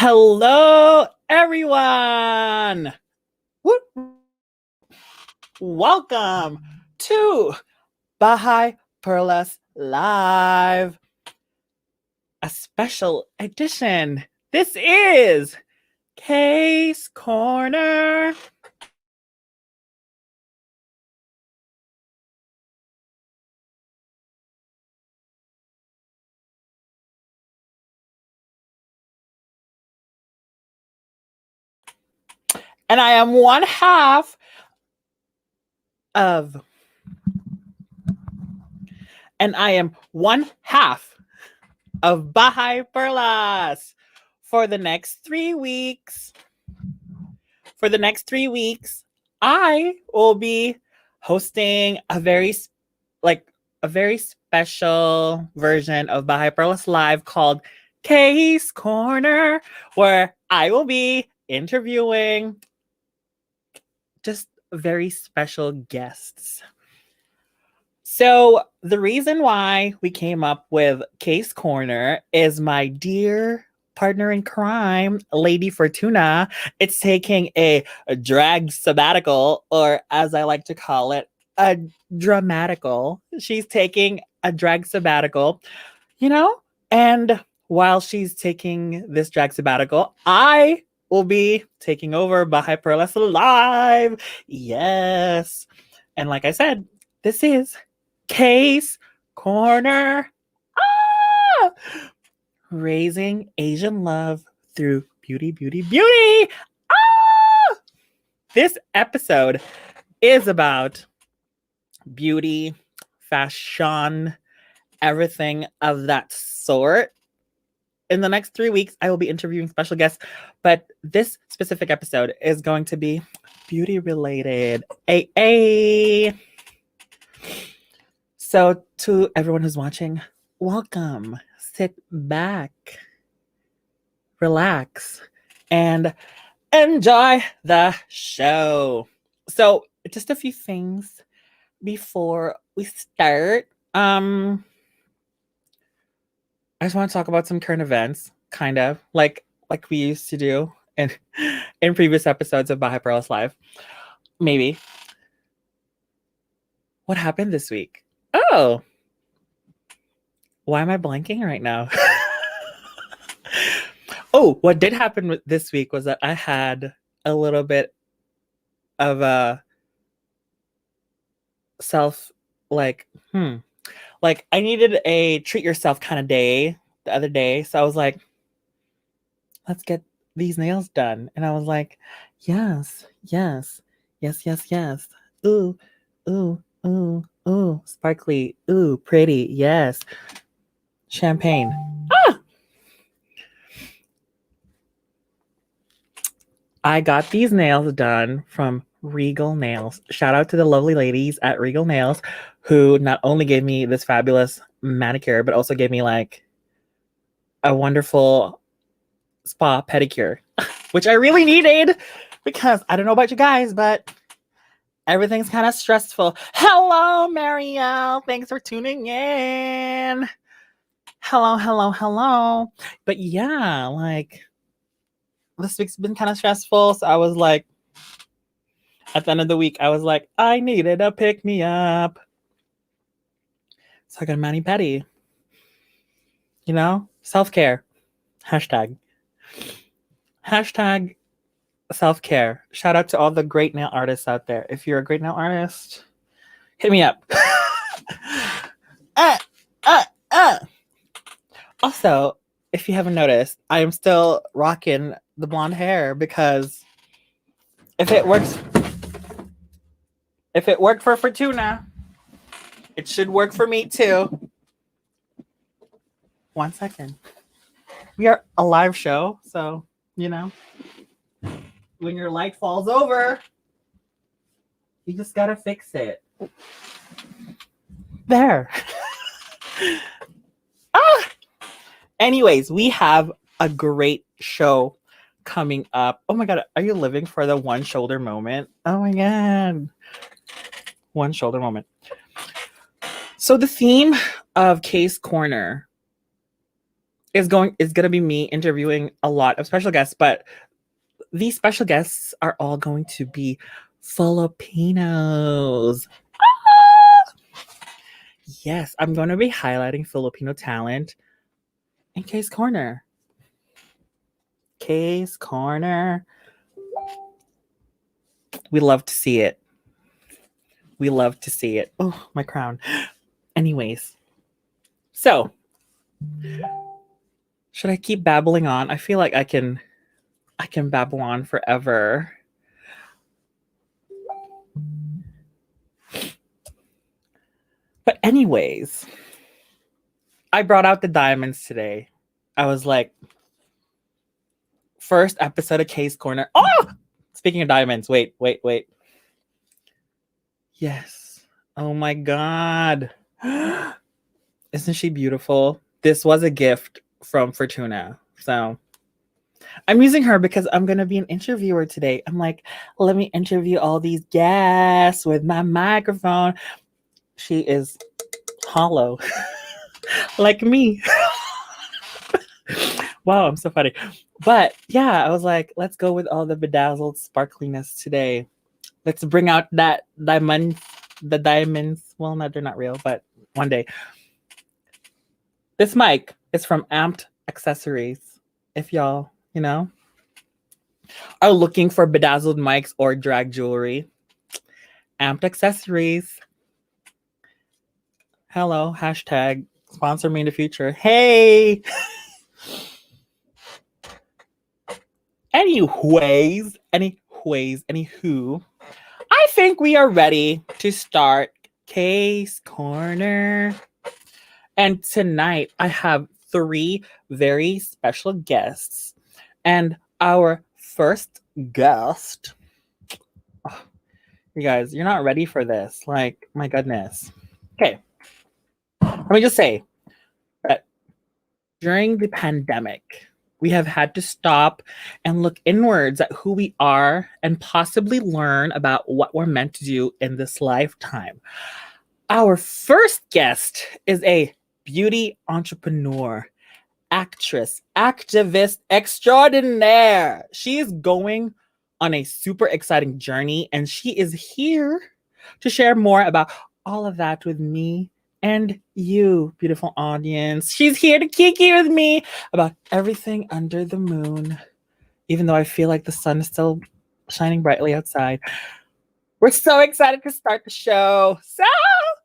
Hello, everyone. Woo. Welcome to BAHAY PERLAS Live, a special edition. This is Case Corner. And I am one half of BAHAY PERLAS for the next 3 weeks. For the next 3 weeks, I will be hosting a very special version of BAHAY PERLAS Live called Case Corner, where I will be interviewing just very special guests. So the reason why we came up with Case Corner is my dear partner in crime, Lady Fortuna. It's taking a drag sabbatical, or as I like to call it, a dramatical. She's taking a drag sabbatical, and while she's taking this drag sabbatical, I will be taking over BAHAY PERLAS Live. Yes. And like I said, this is Case Corner. Ah! Raising Asian love through beauty, beauty, beauty. Ah! This episode is about beauty, fashion, everything of that sort. In the next 3 weeks, I will be interviewing special guests, but this specific episode is going to be beauty related. So to everyone who's watching, welcome. Sit back, relax, and enjoy the show. So just a few things before we start. I just want to talk about some current events, kind of like we used to do in previous episodes of BAHAY PERLAS Live. Maybe. What happened this week? Oh, why am I blanking right now? Oh, what did happen this week was that I had a little bit of a self, like I needed a treat yourself kind of day the other day. So I was like, let's get these nails done. And I was like, yes. Ooh, ooh, ooh, ooh, sparkly. Ooh, pretty. Yes. Champagne. Ah! I got these nails done from Regal Nails. Shout out to the lovely ladies at Regal Nails who not only gave me this fabulous manicure, but also gave me like a wonderful spa pedicure, which I really needed because I don't know about you guys, but everything's kind of stressful. Hello, Marielle. Thanks for tuning in. Hello. But yeah, like this week's been kind of stressful. So I was like, at the end of the week, I was like, I needed a pick me up. So I got a mani pedi. Self-care. Hashtag self-care. Shout out to all the great nail artists out there. If you're a great nail artist, hit me up. Also, if you haven't noticed, I am still rocking the blonde hair because if it worked for Fortuna, it should work for me too. 1 second. We are a live show, so when your light falls over, you just gotta fix it. There. Anyways, we have a great show coming up. Oh my God, are you living for the one shoulder moment? Oh my God. One shoulder moment. So the theme of Case Corner is gonna be me interviewing a lot of special guests, but these special guests are all going to be Filipinos. Ah! Yes, I'm going to be highlighting Filipino talent in Case Corner. Case Corner. We love to see it. We love to see it. Oh, my crown. Anyways, so should I keep babbling on? I feel like I can babble on forever. But anyways, I brought out the diamonds today. I was like, first episode of Case Corner. Oh, speaking of diamonds, wait. Yes. Oh my god. Isn't she beautiful? This was a gift from Fortuna. So I'm using her because I'm going to be an interviewer today. I'm like, let me interview all these guests with my microphone. She is hollow, like me. Wow, I'm so funny. But yeah, I was like, let's go with all the bedazzled sparkliness today. Let's bring out that the diamonds. Well, no, they're not real, but one day. This mic is from Amped Accessories. If y'all, are looking for bedazzled mics or drag jewelry, Amped Accessories. Hello, hashtag sponsor me in the future. Hey! Anywho, I think we are ready to start Case Corner. And tonight I have 3 very special guests. And our first guest, oh, you guys, you're not ready for this. Like, my goodness. Okay. Let me just say that during the pandemic, we have had to stop and look inwards at who we are and possibly learn about what we're meant to do in this lifetime. Our first guest is a beauty entrepreneur, actress, activist extraordinaire. She is going on a super exciting journey, and she is here to share more about all of that with me and you, beautiful audience. She's here to kiki with me about everything under the moon, even though I feel like the sun is still shining brightly outside. We're so excited to start the show. So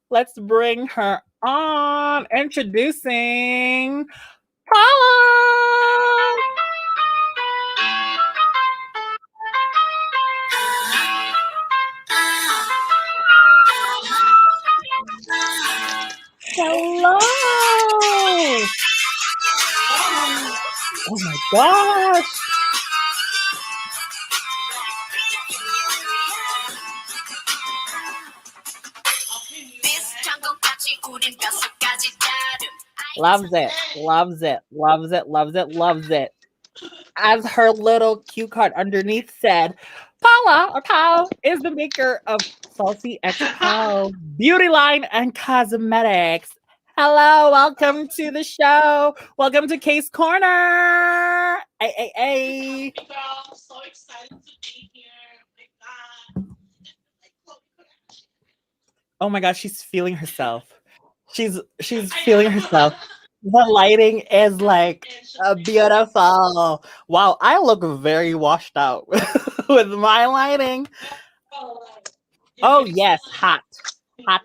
let's bring her on. Introducing Paula. Hello. Oh my gosh. Loves it, loves it, loves it, loves it, loves it. As her little cue card underneath said, Paula or Pau is the maker of Falsy X Pau beauty line and cosmetics. Hello, welcome to the show. Welcome to Case Corner. Hey. Girl, so excited to be here. Oh my God. Oh my gosh, she's feeling herself. She's feeling herself. The lighting is like beautiful. Wow, I look very washed out with my lighting. Oh yes, hot. Come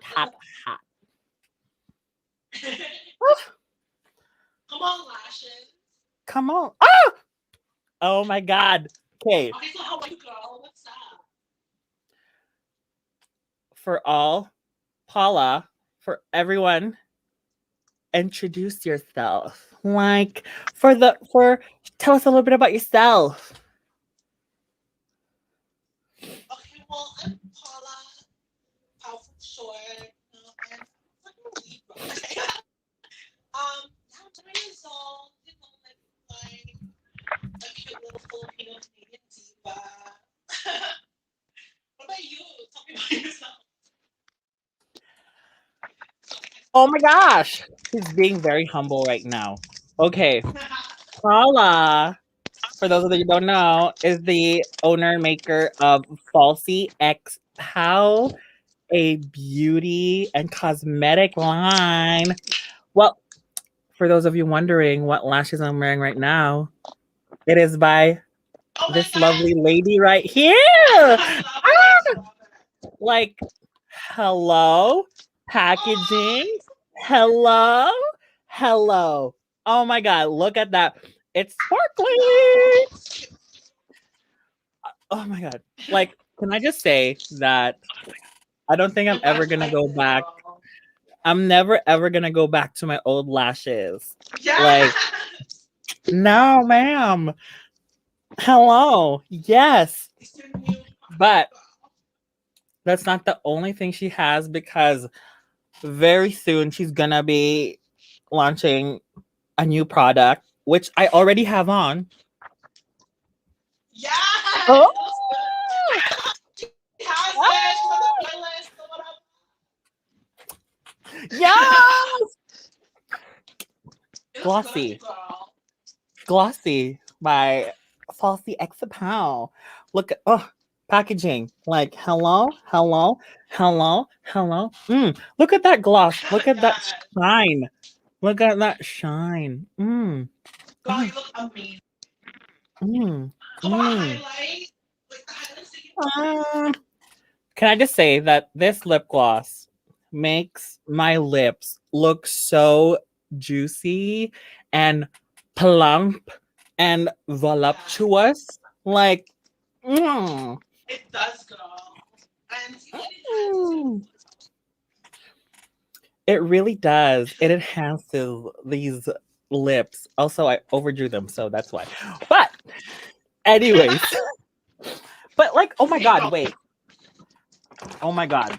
on, lashes. Come on. Oh my god. Okay. Okay, so how are you, girl? What's up? For all, Paula, for everyone, introduce yourself. Like tell us a little bit about yourself. Okay, well, I'm Paula. Pau for short. And fucking Libra. I'm 20 years old. Like a cute little Filipino Canadian diva. What about you? Tell me about yourself. Oh my gosh. She's being very humble right now. Okay, Paula, for those of you who don't know, is the owner and maker of Falsy X Pau, a beauty and cosmetic line. Well, for those of you wondering what lashes I'm wearing right now, it is by Oh my this God. lovely lady right here. I love it. Like, hello, packaging. Hello, hello. Oh my God, look at that. It's sparkly. Oh my God. Like, can I just say that I don't think I'm ever going to go back. I'm never ever going to go back to my old lashes. Like, no, ma'am. Hello. Yes. But that's not the only thing she has, because very soon she's going to be launching a new product, which I already have on. Yes. Oh, She has it. She's on the playlist. So whatever. yes. It looks Glossy. good, girl. Glossy by Falsy X Pau. Look at packaging. Like, hello, hello, hello, hello. Look at that gloss. Look at that Yes. shine. Look at that shine. Girl, you look amazing. Mm. Come on, Mm. highlight. Like the highlights that you Can I just say that this lip gloss makes my lips look so juicy and plump and voluptuous? Like, It does, girl. And see what mm. It really does. It enhances these lips. Also, I overdrew them, so that's why. But, anyways, but like, oh my God, wait. Oh my God.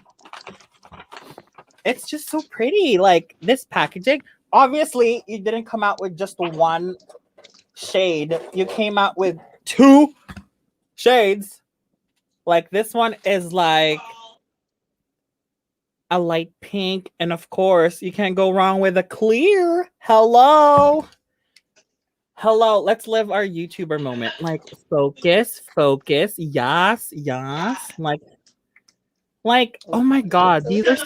It's just so pretty. Like, this packaging, obviously, you didn't come out with just one shade, you came out with 2 shades. Like, this one is like a light pink, and of course, you can't go wrong with a clear. Hello. Hello, let's live our YouTuber moment. Like, focus, focus. Yes, yes. Like, oh my God, these are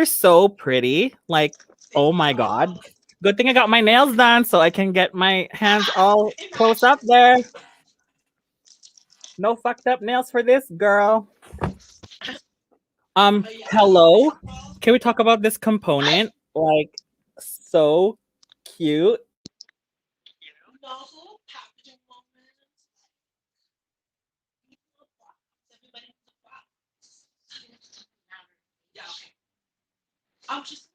so pretty. Like, oh my God. Good thing I got my nails done so I can get my hands all close up there. No fucked up nails for this girl. Hello. Can we talk about this component? Like, so cute. novel packaging moments. Everybody needs a box. Yeah, okay. I'm just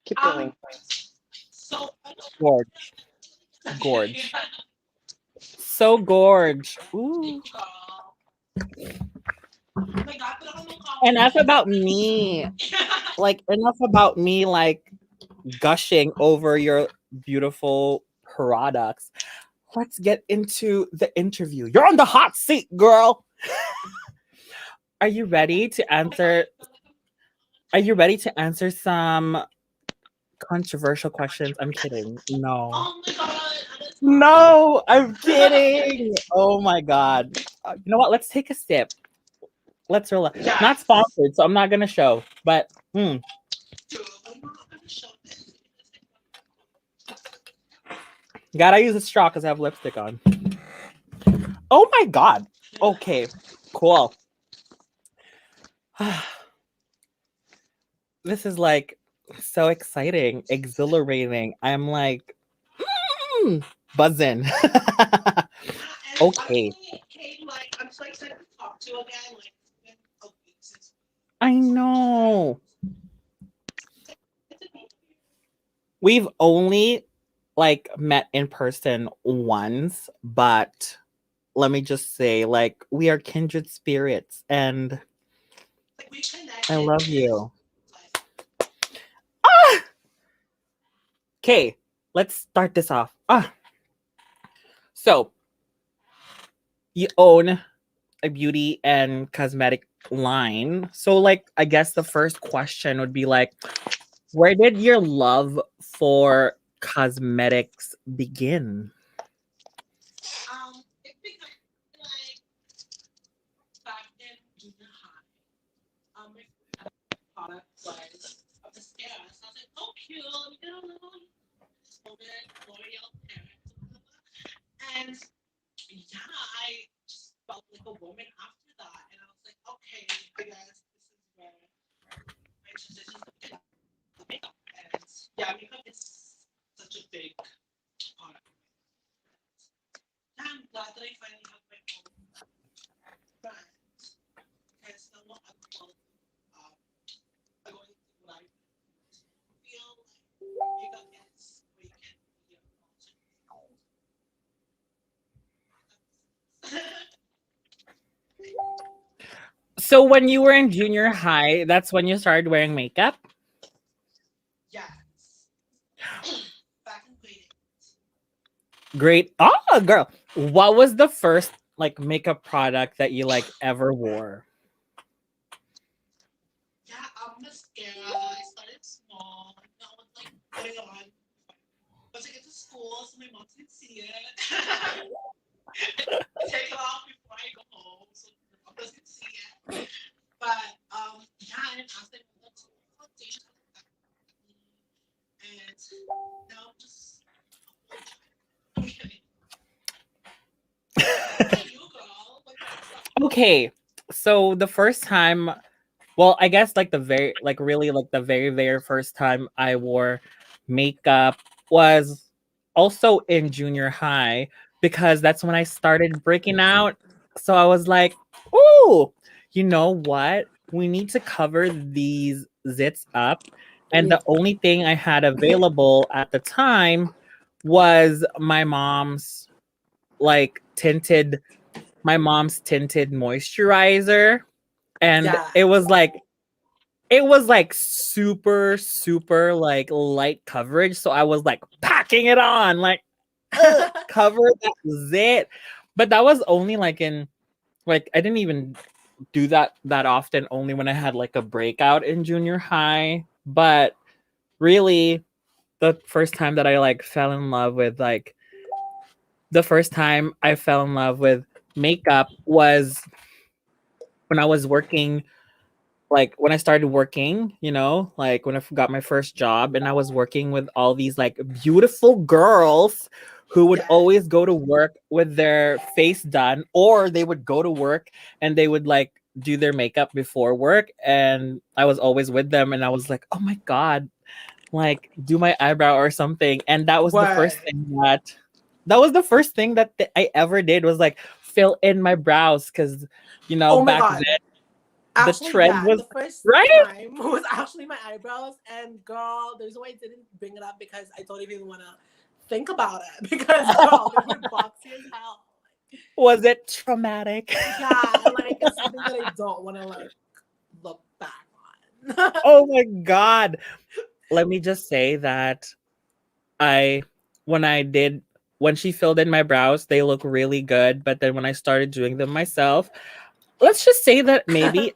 Keep going. so Gorge. Gorge. So gorge. Ooh. Oh my God, pero ano Enough about me. Like, enough about me, like, gushing over your beautiful products. Let's get into the interview. You're on the hot seat, girl. Are you ready to answer? Are you ready to answer some controversial questions? I'm kidding. No. Oh my God. No, I'm kidding. Oh my God. You know what? Let's take a sip. Let's relax. Yes. Not sponsored, so I'm not gonna show. But Dude, I'm not gonna show this. gotta use a straw because I have lipstick on. Oh my God. Okay, cool. This is like so exciting, exhilarating. I'm like buzzing. Okay. Like, I'm so excited to talk to you again. Like, it's been a week since I know. We've only like met in person once, but let me just say, like, we are kindred spirits, and like we connected. I love you. Like, Okay, let's start this off. So, you own a beauty and cosmetic line. So like I guess the first question would be like, where did your love for cosmetics begin? It began like back in junior high. My product was a mascara. So I was like, oh, cute. Let me get a little moment, L'Oreal parents or whatever. And yeah, I just felt like a woman after that. And I was like, okay, I guess this is where my transition to makeup. And yeah, makeup is such a big part of it. Yeah, I'm glad that I finally have my own brand because no one other people are going through what I feel like makeup is where you can be your authentic. So when you were in junior high, that's when you started wearing makeup? Yes. Back in grade Great. Oh, girl. What was the first like makeup product that you like ever wore? yeah, mascara. I started small. I was like putting on. Once I get to school, so my mom can see it. Take it off before I go home, so my mom doesn't see it. But yeah, and after I went to foundation, and now I'm just a whole child. I'm kidding. What about you, girl? What stuff? Okay. So the first time, well, I guess like the very like really like the very first time I wore makeup was also in junior high because that's when I started breaking out. So I was like, "Ooh, you know what? We need to cover these zits up." And the only thing I had available at the time was like tinted my mom's tinted moisturizer, and Yeah. it was like super like light coverage, so I was like packing it on like cover that zit. But that was only like in like I didn't even do that often, only when I had like a breakout in junior high. But really the first time that I like fell in love with like the first time I fell in love with makeup was when I was working, like when I started working, like when I got my first job and I was working with all these like beautiful girls who would Yes. always go to work with their face done, or they would go to work and they would like do their makeup before work. And I was always with them and I was like, oh my God, like do my eyebrow or something. And Word. that was the first thing that I ever did was like fill in my brows because Oh my back god. then the Actually, trend yeah, was the first right. time was actually my eyebrows. And girl, the reason why I didn't bring it up because I don't even want to think about it. Because girl, they were boxy as hell. Was it traumatic? Yeah, like it's something that I don't want to like look back on. Oh my God. Let me just say that I, when I did, when she filled in my brows, they look really good. But then when I started doing them myself, let's just say that maybe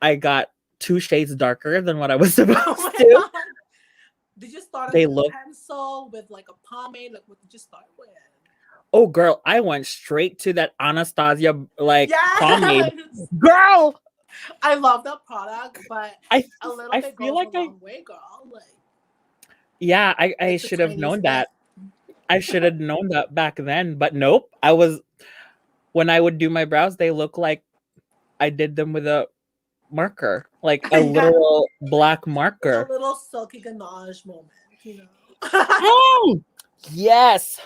I got 2 shades darker than what I was Oh supposed my to. god. Did you start off They with a look, pencil, with like a pomade? Like what did you start with? oh girl, I went straight to that Anastasia like pomade. Yes! Girl, I love that product, but I a little I bit feel goes a like long way, girl. Like yeah, I it's the should have known tiniest bit. that. I should have known that back then, but nope. I was when I would do my brows, they look like I did them with a marker, like a Yeah, literal black like a marker. little silky ganache moment, you know. Oh, yes,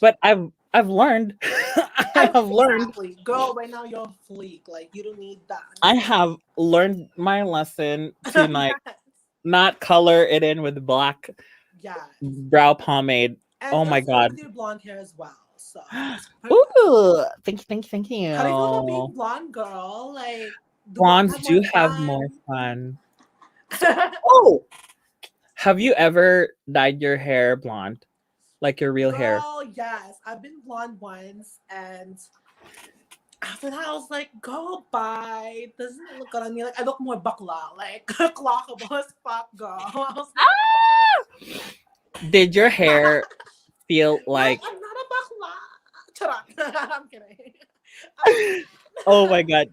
but I've learned. I have learned. Exactly, girl. Right now you're on fleek. Like you don't need that I anymore. have learned my lesson to like Yes, not color it in with black yes, brow pomade. and Oh it my does work god. with your blonde hair as well. So it's perfect. Ooh, thank How do you feel about you. being blonde, girl? Like, do blondes Blondes have more do have more fun? fun. Oh, have you ever dyed your hair blonde? Like your real hair? Girl, yes. I've been blonde once, and after that, I was like, "Go bye." Doesn't it look good on me? Like I look more bakla, like clockable as fuck, girl. I was Did your hair feel like, like, I'm not a bakla. Charot. I'm kidding. Um, oh my God,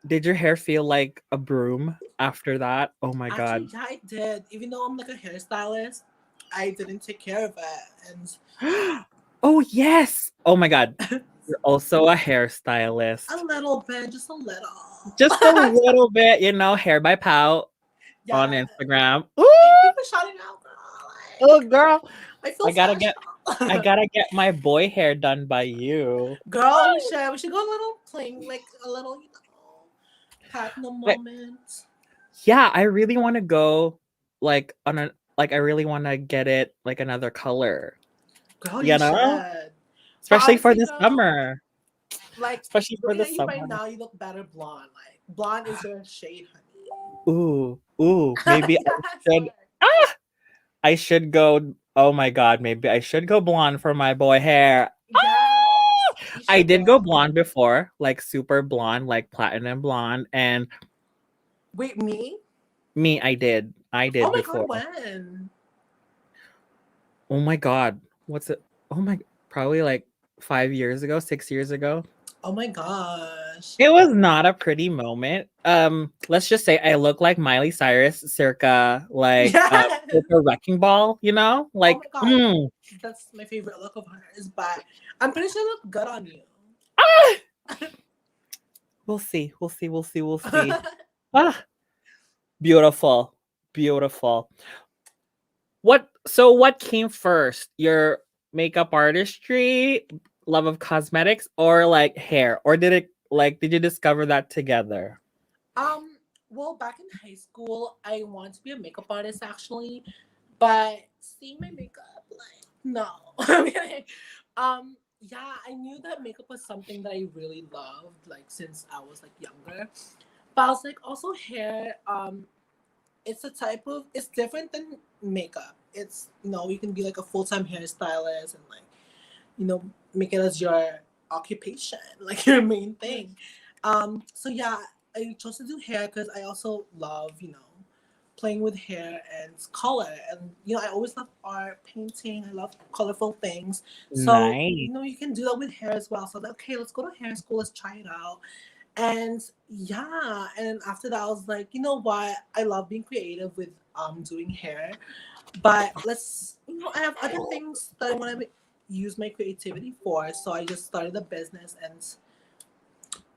did your hair feel like a broom after that? Oh my actually, God. yeah, I did. Even though I'm like a hairstylist, I didn't take care of it, Oh, yes. Oh my God. and You're also a a hairstylist. little bit, just a little. Just a little bit, hair by Pau on Yeah. Instagram. Thank you Ooh, for shouting out, girl. oh girl. I feel I gotta get I special. gotta get my boy hair done by you. Girl, we should. We should go a little playing, like a little, platinum But moment. yeah, I really want to go I really want to get it like another color, Girl, you you should. know? But Especially for honestly, the girl, summer. like Especially for looking the at you right summer. now, you look better blonde. Like blonde is your shade, Ooh, maybe honey. I Yeah, I should swear. I should go. Oh my God, maybe I should go blonde for my boy hair. Yes, you I should, did go girl. blonde before, like super blonde, like platinum blonde, and Wait, me? I did. I Oh did my god, before. when? Oh my God. What's it? Oh my, probably like 5 years ago, 6 years ago. Oh my gosh. It was not a pretty moment. Let's just say I look like Miley Cyrus circa Yes. circa Wrecking Ball, Oh my Like, god. That's my favorite look of hers, but I'm pretty sure it looked good on you. ah! We'll see. We'll see. We'll see. We'll see. Ah, beautiful. Beautiful. What came first? Your makeup artistry, love of cosmetics, or like hair? Or did you discover that together? well, back in high school, I wanted to be a makeup artist actually, but seeing my makeup, like, no. I'm kidding. Yeah, I knew that makeup was something that I really loved, like since I was like younger. But I was like, also hair, it's a type of it's different than makeup. It's you can be like a full-time hairstylist and like, you know, make it as your occupation, like your main thing. So yeah, I chose to do hair because I also love, playing with hair and color. And I always love art, painting. I love colorful things. So, Nice. you can do that with hair as well. So like, okay, let's go to hair school, let's try it out. And yeah, and after that I was like, you know what? I love being creative with doing hair. But I have other things that I want to use my creativity for. So I just started a business and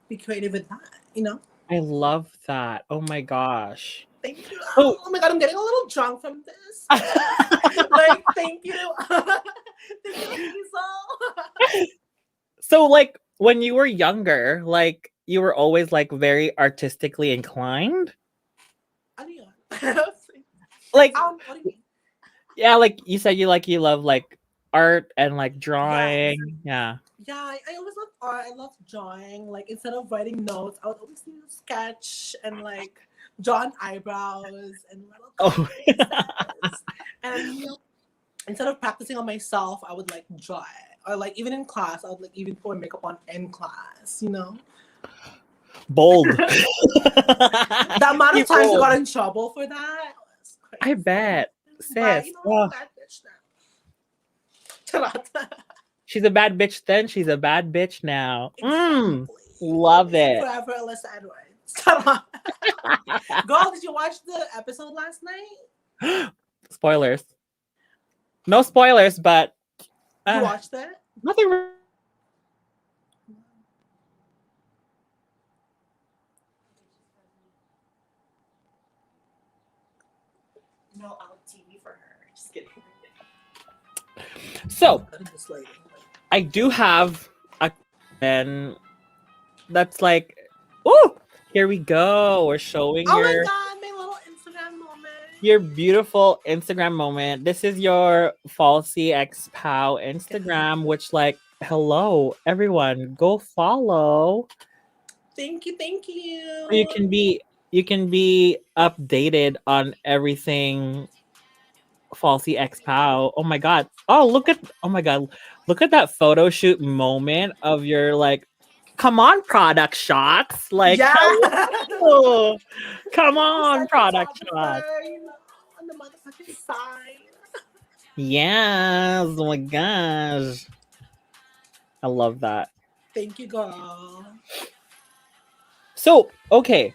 be creative with that. I love that. Oh my gosh. Thank you. Oh. Oh my god, I'm getting a little drunk from this. Like, thank you. Thank you, Hazel. So like when you were younger, like you were always like very artistically inclined? Adrian. Like What do you mean? yeah, like you said you love like art and like Yes. drawing. Yeah. Yeah, I always loved art. I loved drawing. Like, instead of writing notes, I would always sketch and like draw on eyebrows and little Oh. faces. And instead of practicing on myself, I would like draw it. Or like even in class, I would like even put makeup on in class. Bold. The amount of You times I bold. got in trouble for that was I crazy. bet. But Sis. I'm a bad bitch now. She's a bad bitch then. She's a bad bitch now. Exactly. Love it. Forever Alyssa Edwards. Girl, did you watch the episode last night? Spoilers. No spoilers, but You watched it? nothing. No out TV for her. Just kidding. So This lady. I do have a and that's like, oh, here we go. We're showing Oh my god, my little Instagram moment. your beautiful Instagram moment. This is your Falsy X Pau Instagram, which like, hello everyone, go follow. Thank you, thank you. You can be updated on everything Falsy X Pau. Oh my god. Oh my god. Look at that photo shoot moment of your like come on, product shots. Like, Yeah. hello. Come on, Besides product shots. photographer, on the motherfucking side. Yes. Oh my gosh. I love that. Thank you, girl. So, okay.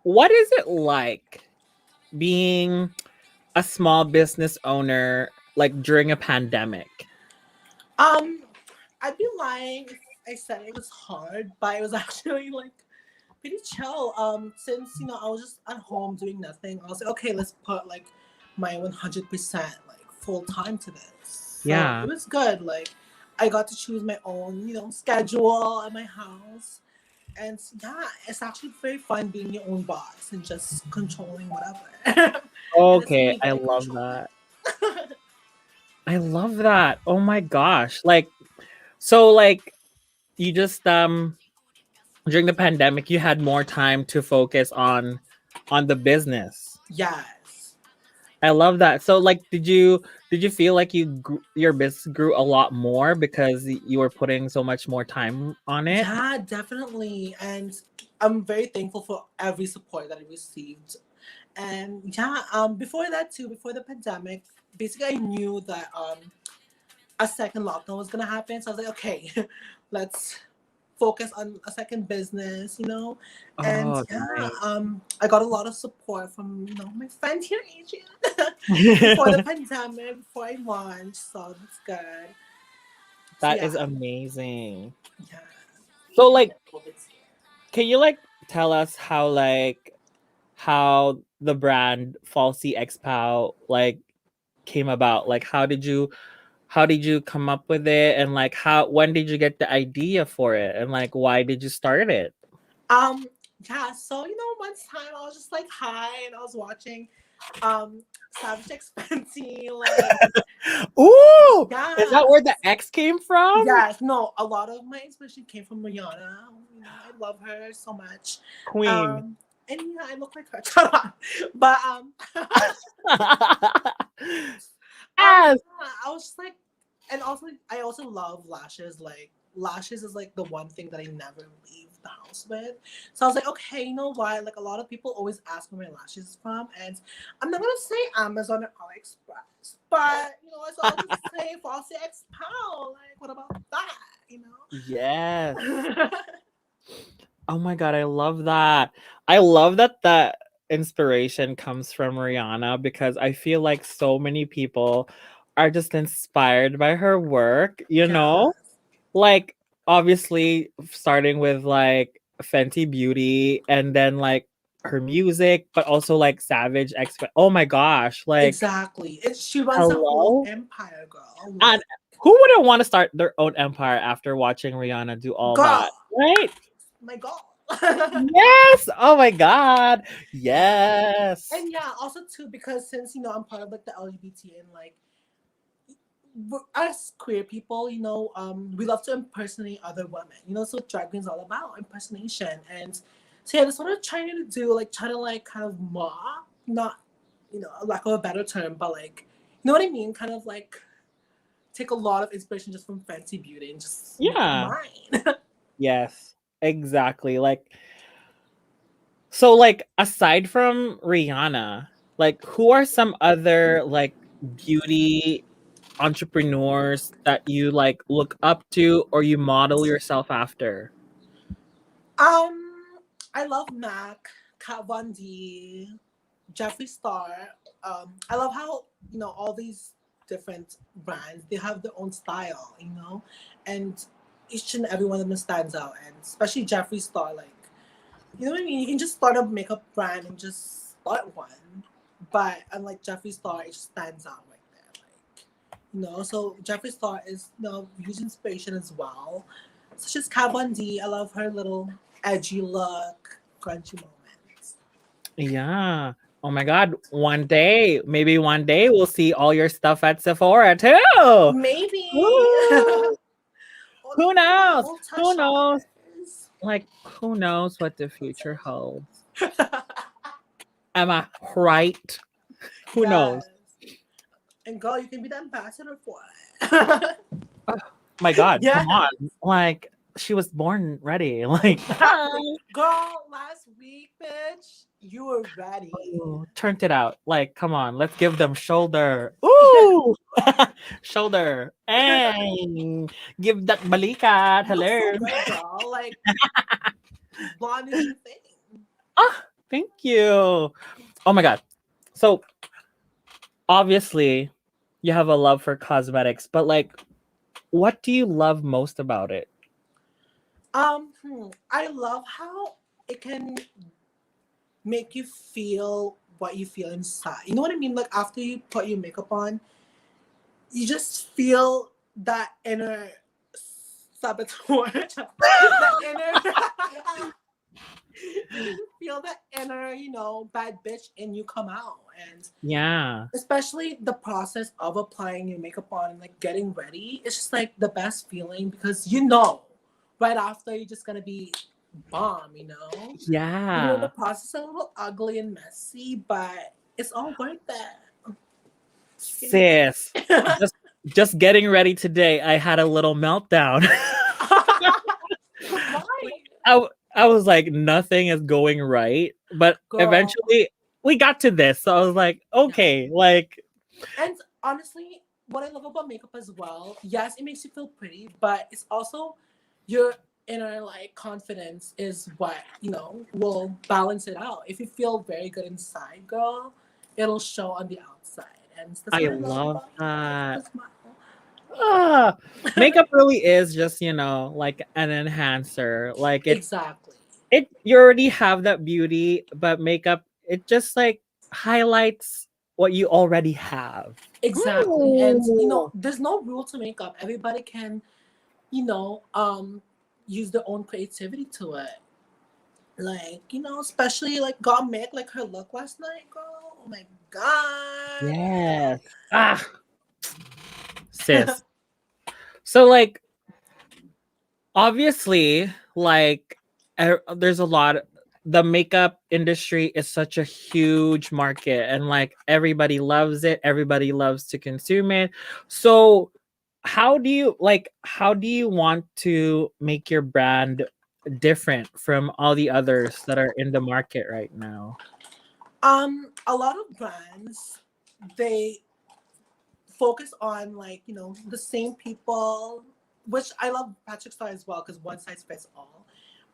What is it like being a small business owner like during a pandemic? Um, I'd be lying if I said it was hard, but it was actually like pretty chill. Since I was just at home doing nothing, I was like, okay, let's put like my 100% like full time to this. So Yeah. it was good. Like I got to choose my own, schedule at my house. And yeah, it's actually very fun being your own boss and just controlling whatever. And it's Okay, me I getting love control. that. I love that. Oh my gosh. Like so like you just during the pandemic you had more time to focus on the business. Yes. I love that. So like did you feel like your business grew a lot more because you were putting so much more time on it? Yeah, definitely. And I'm very thankful for every support that I received. And yeah, before that too, before the pandemic, basically I knew that a second lockdown was gonna happen. So I was like, okay, let's focus on a second business. And Oh, yeah, nice. I got a lot of support from my friend here, Adrian, before the pandemic, before I launched. So that's good. So That yeah, is amazing. yeah. So like can you like tell us how the brand Falsy X Pau like came about? Like how did you come up with it and like how when did you get the idea for it and like why did you start it? Um, yeah, so one time I was just like high and I was watching Savage X Pau, like Ooh, is that yeah. where the X came from? Yes, no, a lot of my inspiration came from Rihanna. I love her so much. Queen. And yeah, I look like her. But Yes. yeah, I was just like, and also I also love lashes. Like lashes is like the one thing that I never leave the house with. So I was like, okay, you know what? Like a lot of people always ask where my lashes is from, and I'm not gonna say Amazon or AliExpress, but so I'll just say Falsy X Pau. Like, what about that? You Yes. know? Oh my god, I love that. I love that the inspiration comes from Rihanna because I feel like so many people are just inspired by her work, you Yeah. know? Like obviously starting with like Fenty Beauty and then like her music, but also like Savage X. Oh my gosh, like Exactly. She runs a whole hello? empire, girl. And Like, who wouldn't want to start their own empire after watching Rihanna do all that, girl, right? my girl. Yes. Oh my god. Yeah. Yes. And yeah, also too, because since I'm part of like the LGBT and like us queer people, we love to impersonate other women. So drag queen is all about impersonation. And so yeah, that's what I'm trying to do, like try to like kind of mock, not lack of a better term, but like you know what I mean? Kind of like take a lot of inspiration just from Fenty Beauty and just make it Yeah. mine. Yes. Exactly. Like so like aside from Rihanna, like who are some other like beauty entrepreneurs that you like look up to or you model yourself after? I love Mac, Kat Von D, Jeffree Star. I love how all these different brands they have their own style, and each and every one of them stands out. And especially Jeffree Star, like you know what I mean. You can just start a makeup brand and just start one, but unlike Jeffree Star, it just stands out right there. Like so Jeffree Star is huge inspiration as well. Such as Kat Von D. I love her little edgy look, crunchy moments. Yeah. Oh my god, maybe one day we'll see all your stuff at Sephora too. Maybe. Woo! Who knows? We'll touch Who knows? shoppers. Like who knows what the future holds? Am I right? Who knows? Yes. And girl, you can be the ambassador for it. Oh my god, come Yeah. on. Like she was born ready. Like, Girl, last week, bitch, you were ready. turned it out. Like, come on, let's give them shoulder. Ooh, shoulder, and give that balikat. You look so Hello. good, girl. Like, blonde is your thing. Ah, thank you. Oh my god. So obviously, you have a love for cosmetics, but like, what do you love most about it? I love how it can make you feel what you feel inside. You know what I mean? Like after you put your makeup on, you just feel that inner saboteur, the inner. You just feel that inner, bad bitch in you come out, and Yeah. especially the process of applying your makeup on and like getting ready. It's just like the best feeling because right after you're just gonna be bomb. Even though the Yeah. process is a little ugly and messy, but it's all worth it. Sis, just just getting ready today, I had a little meltdown. Why? I was like, nothing is going right, but Girl. eventually we got to this. So I was like, Yeah. okay, like, And honestly, what I love about makeup as well, yes, it makes you feel pretty, but it's also your inner like confidence is what, will balance it out. If you feel very good inside, girl, it'll show on the outside. And that's I what I love love about that. makeup as well. Ah, makeup really is just, like an enhancer. Like Exactly. it you already have that beauty, but makeup it just like highlights what you already have. Exactly. And Ooh. there's no rule to makeup. Everybody can, you know, um use their own creativity to it. Like, especially like got Meg, like her look last night, girl. Oh my god. Yes. Ah, sis. So like obviously like there's a lot the makeup industry is such a huge market and like everybody loves it, everybody loves to consume it. So how do you want to make your brand different from all the others that are in the market right now? A lot of brands, they focus on like, the same people, which I love Patrick Star as well, because one size fits all.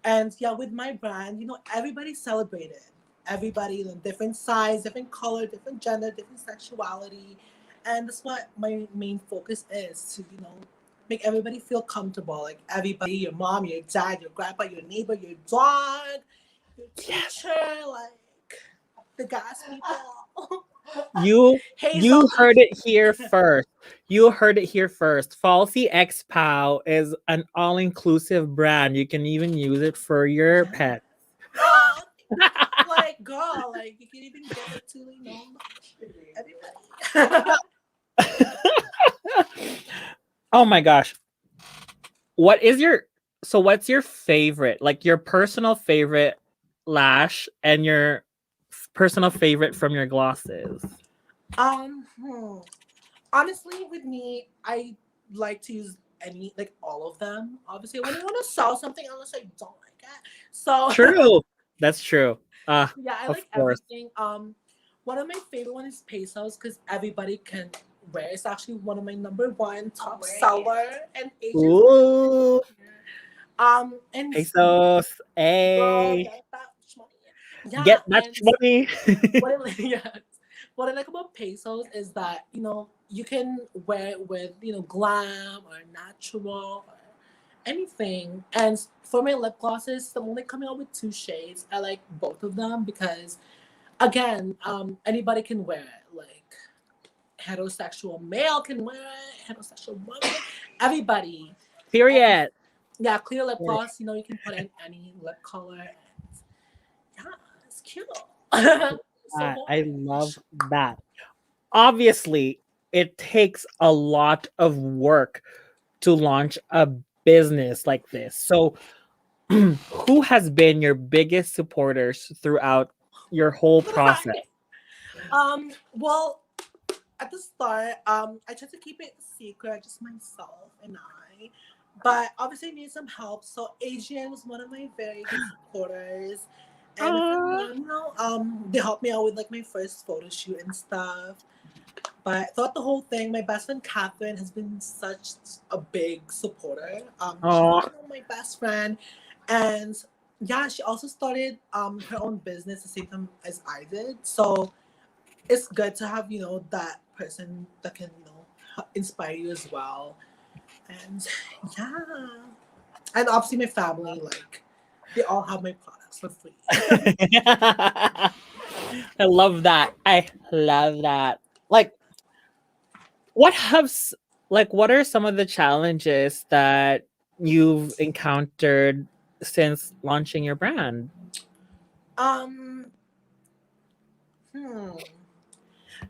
And yeah, with my brand, everybody celebrated. Everybody in different size, different color, different gender, different sexuality. And that's what my main focus is to, make everybody feel comfortable. Like everybody, your mom, your dad, your grandpa, your neighbor, your dog, your Yes. teacher, like the gas people. You Hazel. you heard it here first. You heard it here first. Falsy X Pau is an all-inclusive brand. You can even use it for your pet. Oh, like girl, like you can even give it to everybody. Oh my gosh. What is your what's your favorite? Like your personal favorite lash and your personal favorite from your glosses? um, hmm. Honestly, with me, I like to use like all of them. Obviously, when I want to sell something, unless I don't like it. So True. That's true. yeah, I Of like course. everything. One of my favorite one is pesos because everybody can wear. It's actually one of my number one top seller and Asians. Ooh. And Pesos. girl, Hey. get that money. Yeah, Get that and money. what I like, yes, what I like about pesos is that you can wear it with glam or natural or anything. And for my lip glosses, I'm only coming out with two shades. I like both of them because again, anybody can wear it. Like heterosexual male can wear it, heterosexual woman, everybody. And Period. yeah, clear lip gloss. You can put in any lip color. Yeah, it's cute. So I much. love that. Obviously, it takes a lot of work to launch a business like this. So, who has been your biggest supporters throughout your whole process? Well, at the start, I tried to keep it secret, just myself and I. But obviously I need some help. So Adrian was one of my very good supporters. And Aw. they helped me out with like my first photo shoot and stuff. But throughout the whole thing, my best friend Catherine has been such a big supporter. Aw. She's my best friend, and yeah, she also started her own business the same time as I did. So it's good to have that person that can inspire you as well. And yeah, and obviously my family, like they all have my products for free. I love that. I love that. Like, what have what are some of the challenges that you've encountered since launching your brand? Um, hmm.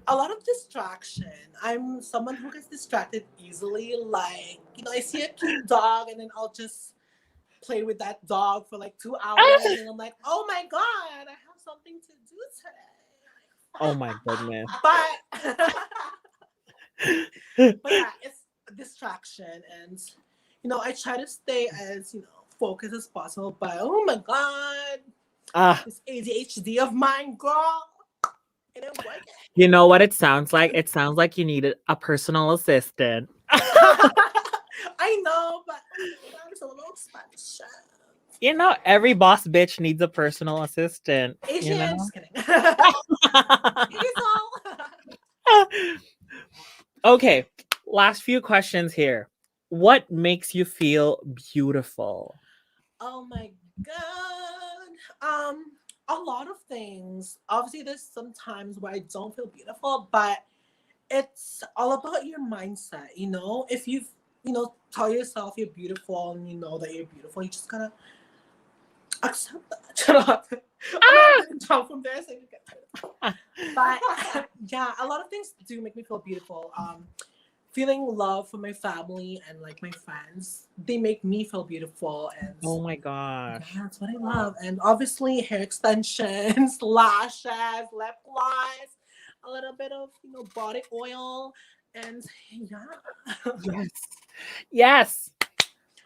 A lot of distraction. I'm someone who gets distracted easily. Like, I see a cute dog and then I'll just play with that dog for like 2 hours and I'm like, oh my God, I have something to do today. Oh my goodness. But but yeah, it's a distraction and I try to stay as focused as possible, but oh my God, Ah, this ADHD of mine, girl. It ain't working. you know what it sounds like? It sounds like you needed a personal assistant. I know, but I'm so little expensive. Every boss bitch needs a personal assistant. Asian, just kidding. Okay, last few questions here. What makes you feel beautiful? Oh my God. A lot of things. Obviously, there's some times where I don't feel beautiful, but it's all about your mindset. If you've tell yourself you're beautiful and you know that you're beautiful, you just gotta accept that. Shut up. I'm not getting drunk from there, so you get but yeah, a lot of things do make me feel beautiful. Feeling love from my family and like my friends, they make me feel beautiful. And Oh my gosh. yeah, that's what I love. And obviously hair extensions, lashes, lip gloss, a little bit of body oil, and yeah. Yes. Yes.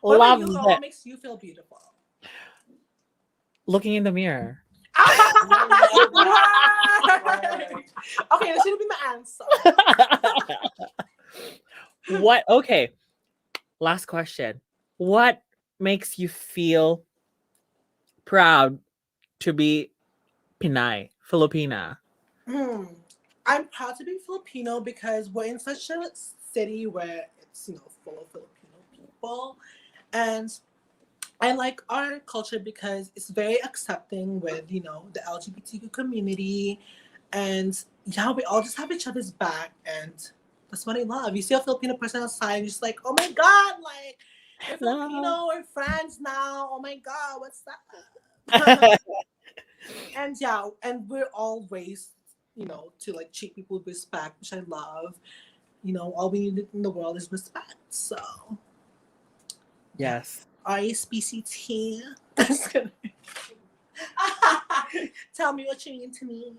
What Love about you, girl? it. What makes you feel beautiful? Looking in the mirror. Okay, that should have been my answer. What? Okay. Last question. What makes you feel proud to be Pinay, Filipina? I'm proud to be Filipino because we're in such a city where it's full of Filipino people, and I like our culture because it's very accepting with the LGBTQ community, and yeah, we all just have each other's back, and that's what I love. You see a Filipino person outside, and you're just like, oh my God, like we're Filipino, we're friends now. Oh my God, what's that? And yeah, and we're all raised, to like treat people with respect, which I love. All we need in the world is respect. So Yes. RSPCT. Tell me what you mean to me.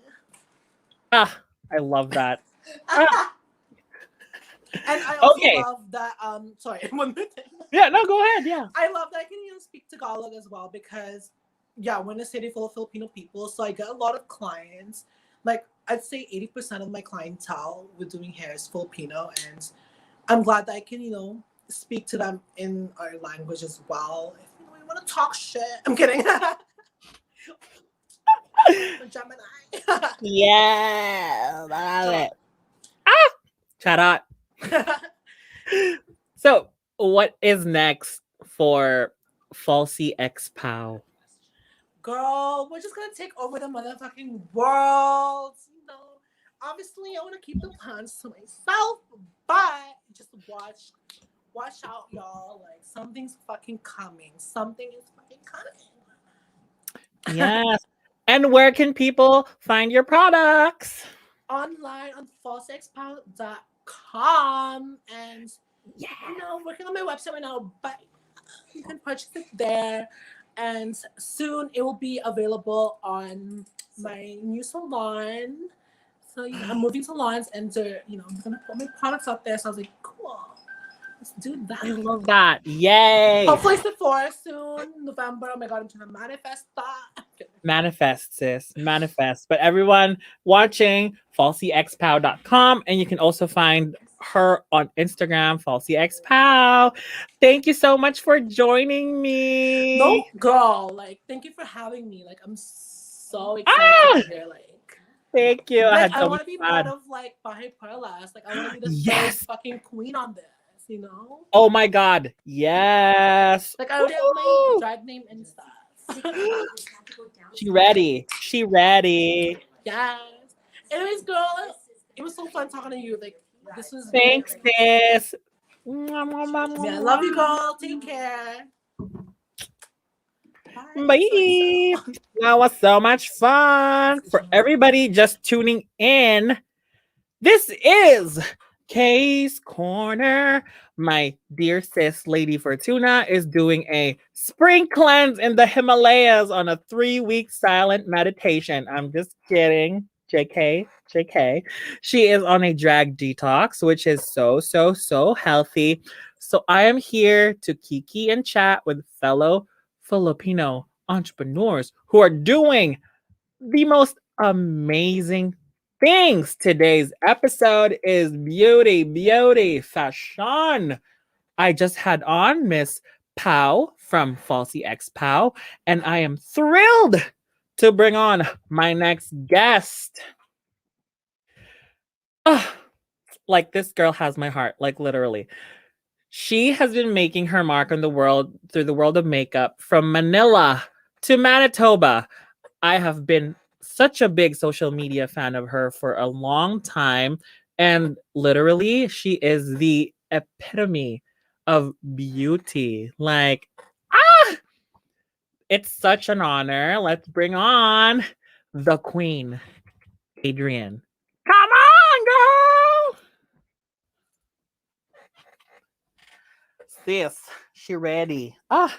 Ah, I love that. And I also Okay. love that. Sorry, one more thing. Yeah, no, go ahead. Yeah. I love that I can speak Tagalog as well because, yeah, we're in a city full of Filipino people, so I get a lot of clients. Like I'd say 80% of my clientele with doing hair is Filipino, and I'm glad that I can speak to them in our language as well. If you want to talk shit, I'm kidding. Gemini. Yeah, love it. Ah, shout out. So, what is next for Falsy X Pau? Girl, we're just gonna take over the motherfucking world. Obviously, I want to keep the plans to myself, but just watch out, y'all. Like something's fucking coming. Something is fucking coming. Yes. And where can people find your products? Online on falsyxpau.com, and working on my website right now, but you can purchase it there. And soon it will be available on my new salon. So I'm moving salons, and I'm gonna put my products out there. So I was like, cool. Let's do that. I love that. Yay. Hopefully Sephora soon. November. Oh my god, I'm trying to manifest that. Manifest, sis. Manifest. But everyone watching, falsyxpau.com. And you can also find her on Instagram, Falsy X Pau. Thank you so much for joining me. No, girl. Like, thank you for having me. Like, I'm so excited to be here. Like, Thank you. I had I so want much to be fun. part of like Bahay Perlas. Like, I want to be the Yes. third fucking queen on this. You know? Oh my God. Yes. Like, I already have my drag name and stuff. She ready. She ready. Yes. Anyways, girl, it was so fun talking to you. Like, this was Thanks, great. sis. Yeah, I love you, girl. Take care. Bye. That was so much fun. For everybody just tuning in, this is Kay's Corner. My dear sis, Lady Fortuna, is doing a spring cleanse in the Himalayas on a 3-week silent meditation. I'm just kidding. JK, JK. She is on a drag detox, which is so healthy. So I am here to kiki and chat with fellow Filipino entrepreneurs who are doing the most amazing things. Today's episode is beauty, fashion. I just had on Miss Pau from Falsy X Pau, and I am thrilled to bring on my next guest. Ah, like this girl has my heart, like literally. She has been making her mark on the world through the world of makeup from Manila to Manitoba. I have been such a big social media fan of her for a long time. And literally, she is the epitome of beauty. Like, ah, it's such an honor. Let's bring on the queen, Adrian. Come on, girl. Sis, she ready. Ah.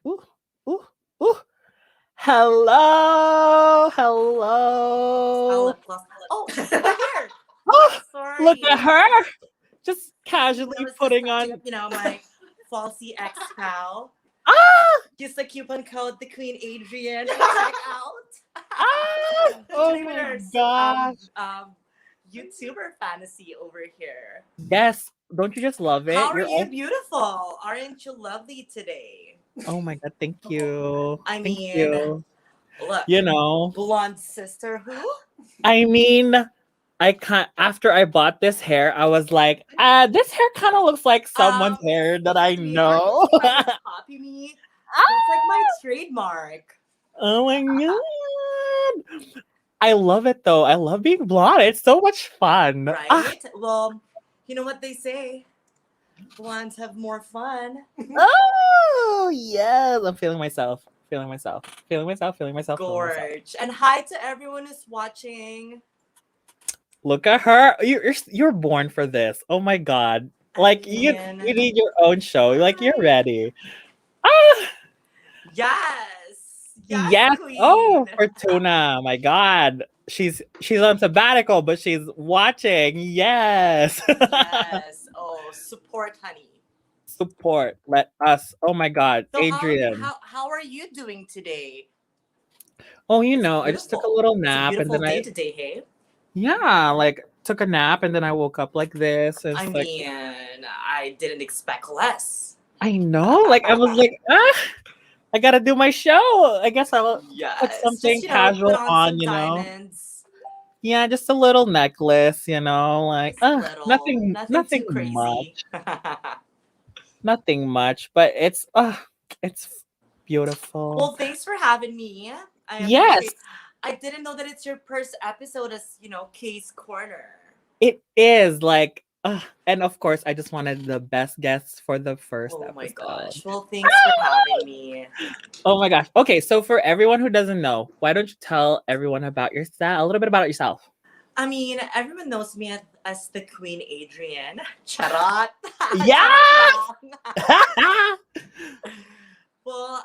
Ooh, ooh, ooh. Hello, hello. Oh, we're here. Oh, Sorry. look at her. Just I casually was putting just on. you know, my Falsy X Pau. Ah! Use the coupon code the Queen Adrian. Check out. Ah! Oh Today my we're gosh. YouTuber fantasy over here. Yes. Don't you just love it? How are You're you all... beautiful? Aren't you lovely today? Oh my God. Thank you. I Thank mean, you. look, You know, blonde sister who? I mean, I can't. After I bought this hair, I was like, this hair kind of looks like someone's hair that I sweetheart, know. you're trying to copy me. That's like my trademark. Oh my God. I love it though. I love being blonde. It's so much fun. Right? Well, you know what they say. Blondes have more fun. Oh, yes. I'm feeling myself. Feeling myself. Feeling myself. Feeling myself. Feeling myself. Gorge. And hi to everyone who's watching. Look at her. You're born for this. Oh my God. Like you need your own show. Like you're ready. Ah, Yes. yes. Queen. Oh, Fortuna. My God. She's on sabbatical, but she's watching. Yes. Yes. Oh, support, honey. Support. Let us. Oh my God. So Adrian. how are you doing today? Oh, you It's know, I just took a beautiful. little It's a nap and beautiful then day today, hey? yeah, like took a nap and then I woke up like this. It's I like mean, I didn't expect less. I know, like I was like, I gotta do my show. I guess I'll Yes. put something Just, casual put on on, some you know. diamonds. Yeah, just a little necklace, you know, like Just little. nothing Too crazy. much. Nothing much, but it's beautiful. Well, thanks for having me. I Yes. appreciate. I didn't know that it's your first episode as Case Corner. It is like, and of course, I just wanted the best guests for the first Oh episode. my gosh! Well, thanks for having me. Oh my gosh. Okay, so for everyone who doesn't know, why don't you tell everyone about yourself, a little bit about yourself? I mean, everyone knows me as the Queen Adrian. Charot. Yeah. Well,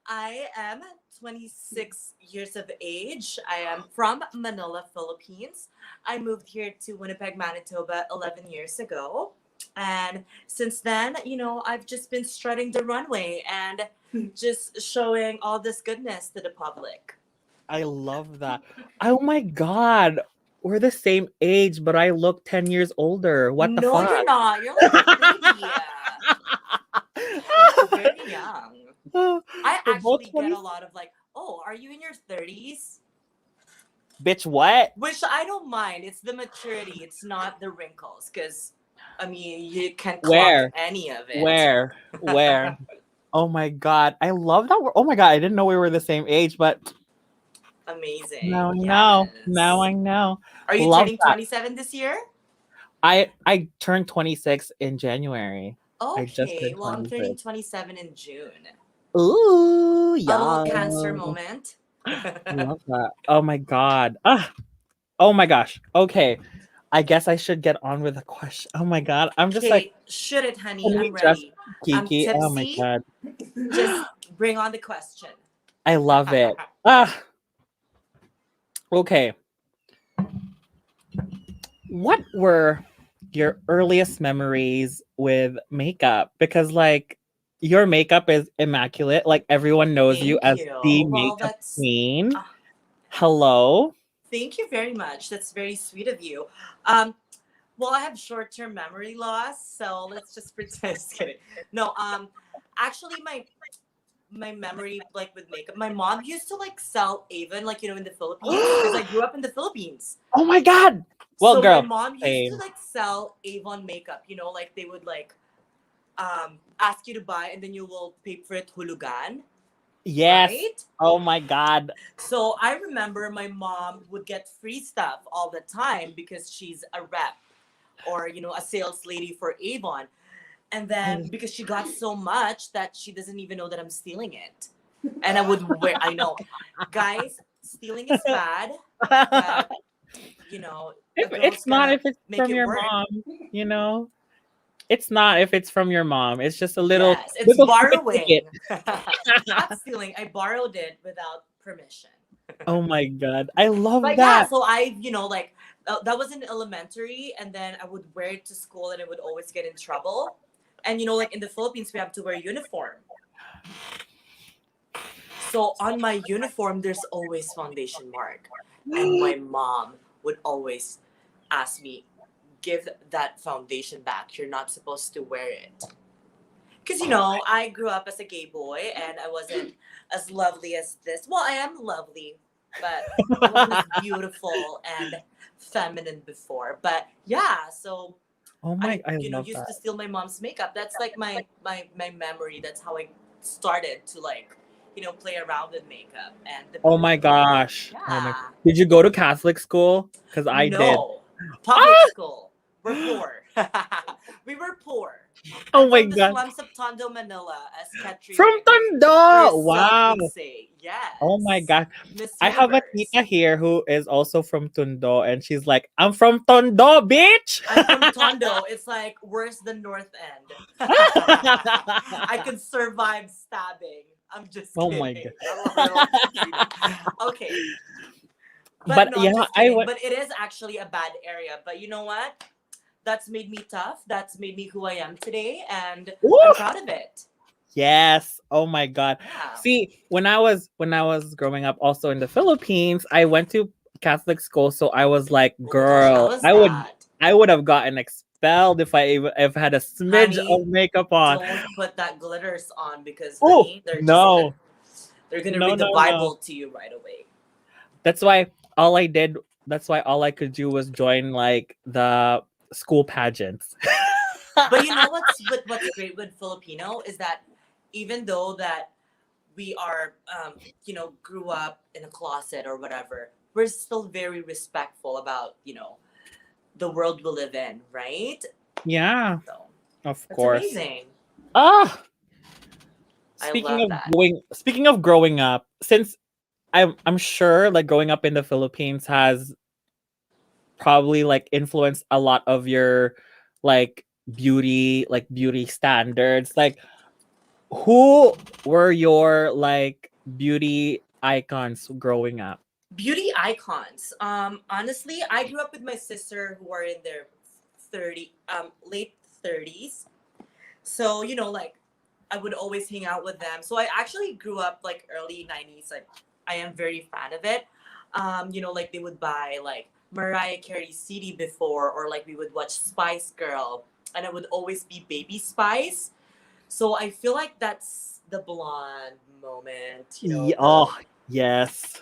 I am 26 years of age. I am from Manila, Philippines. I moved here to Winnipeg, Manitoba 11 years ago. And since then, I've just been strutting the runway and just showing all this goodness to the public. I love that. Oh my God. We're the same age, but I look 10 years older. What the No, fuck? you're not. You're like a baby. You're very young. I We're both actually get 20. a lot of like, oh, are you in your 30s? Bitch, what? Which I don't mind. It's the maturity. It's not the wrinkles. Because, I mean, you can clock Where? any of it. Where? Oh my God. I love that. Oh my God. I didn't know we were the same age, but Amazing. now I know. Yes. Now I know. Are you Love turning that. 27 this year? I turned 26 in January. I just Okay. turned Well, I'm turning 26. 27 in June. Ooh, A little Cancer yeah. moment. Love that. Oh my God. Oh my gosh. Okay. I guess I should get on with the question. Oh my God. I'm just like, Okay, shoot it, honey. can we I'm just ready. I'm Kiki? Oh my tipsy. God. Just bring on the question. I love it. Okay. What were your earliest memories with makeup? Because like your makeup is immaculate. Like everyone knows you Thank as the you. Well, makeup queen. uh, Hello. thank you very much. That's very sweet of you. Well, I have short-term memory loss, so let's just pretend. Just kidding. No, actually, my memory like with makeup, my mom used to like sell Avon, like in the Philippines, because I grew up in the Philippines. Oh my God. Well, So girl, my mom used same. to like sell Avon makeup. Like they would like ask you to buy, and then you will pay for it hulugan, Yes. right? Oh my God. So I remember my mom would get free stuff all the time because she's a rep or a sales lady for Avon. And then because she got so much that she doesn't even know that I'm stealing it. And I would wear, I know, guys, stealing is bad, but a girl's It's not gonna if it's make from it your work. mom. It's not if it's from your mom. It's just a little. Yes, it's little borrowing. ticket. Not stealing. I borrowed it without permission. Oh my God. I love But yeah, that. so I, like, that was in elementary, and then I would wear it to school, and I would always get in trouble. And like in the Philippines, we have to wear uniform. So on my uniform, there's always foundation mark, and my mom would always ask me, "Give that foundation back. You're not supposed to wear it." Because I grew up as a gay boy, and I wasn't as lovely as this. Well, I am lovely, but I wasn't as beautiful and feminine before. But yeah, so Oh my, I love used that. to steal my mom's makeup. That's like my memory. That's how I started to like, play around with makeup and the Oh my beauty. gosh. Oh my. Yeah. Did you go to Catholic school? Because I did. No. Public school. We're poor. We were poor. Oh I'm my from the God. slums of Tondo, Manila, as Katri From Tondo. Wow. would say. Yes. Oh my God. Miss I have a Universe. tita here who is also from Tondo, and she's like, I'm from Tondo, bitch. I'm from Tondo. It's like worse than North End. I could survive stabbing. I'm just Oh kidding. my God. Okay. But no, yeah, I'm just I kidding. went. But it is actually a bad area. But you know what? That's made me tough. That's made me who I am today. And Woo! I'm proud of it. Yes. Oh my God. Yeah. See, when I was growing up also in the Philippines, I went to Catholic school, so I was like, Oh my gosh, girl, how was I that? would have gotten expelled if I had a smidge Honey, of makeup on. don't put that glitters on because Oh, honey, they're no. they're gonna No, read the no, Bible no. to you right away. That's why all I did, that's why all I could do was join like the school pageants. But you know what's great with Filipino is that even though that we are grew up in a closet or whatever, we're still very respectful about the world we live in, right? Yeah, So of that's course. amazing. Ah, I love that. speaking of growing up, since I'm sure like growing up in the Philippines has probably like influenced a lot of your like beauty standards. Like who were your like beauty icons growing up? Beauty icons. Honestly, I grew up with my sister who are in their late 30s. So, like I would always hang out with them. So I actually grew up like early 90s. Like I am very fan of it. Like they would buy like Mariah Carey CD before, or like we would watch Spice Girl, and it would always be Baby Spice. So I feel like that's the blonde moment, Oh, yes.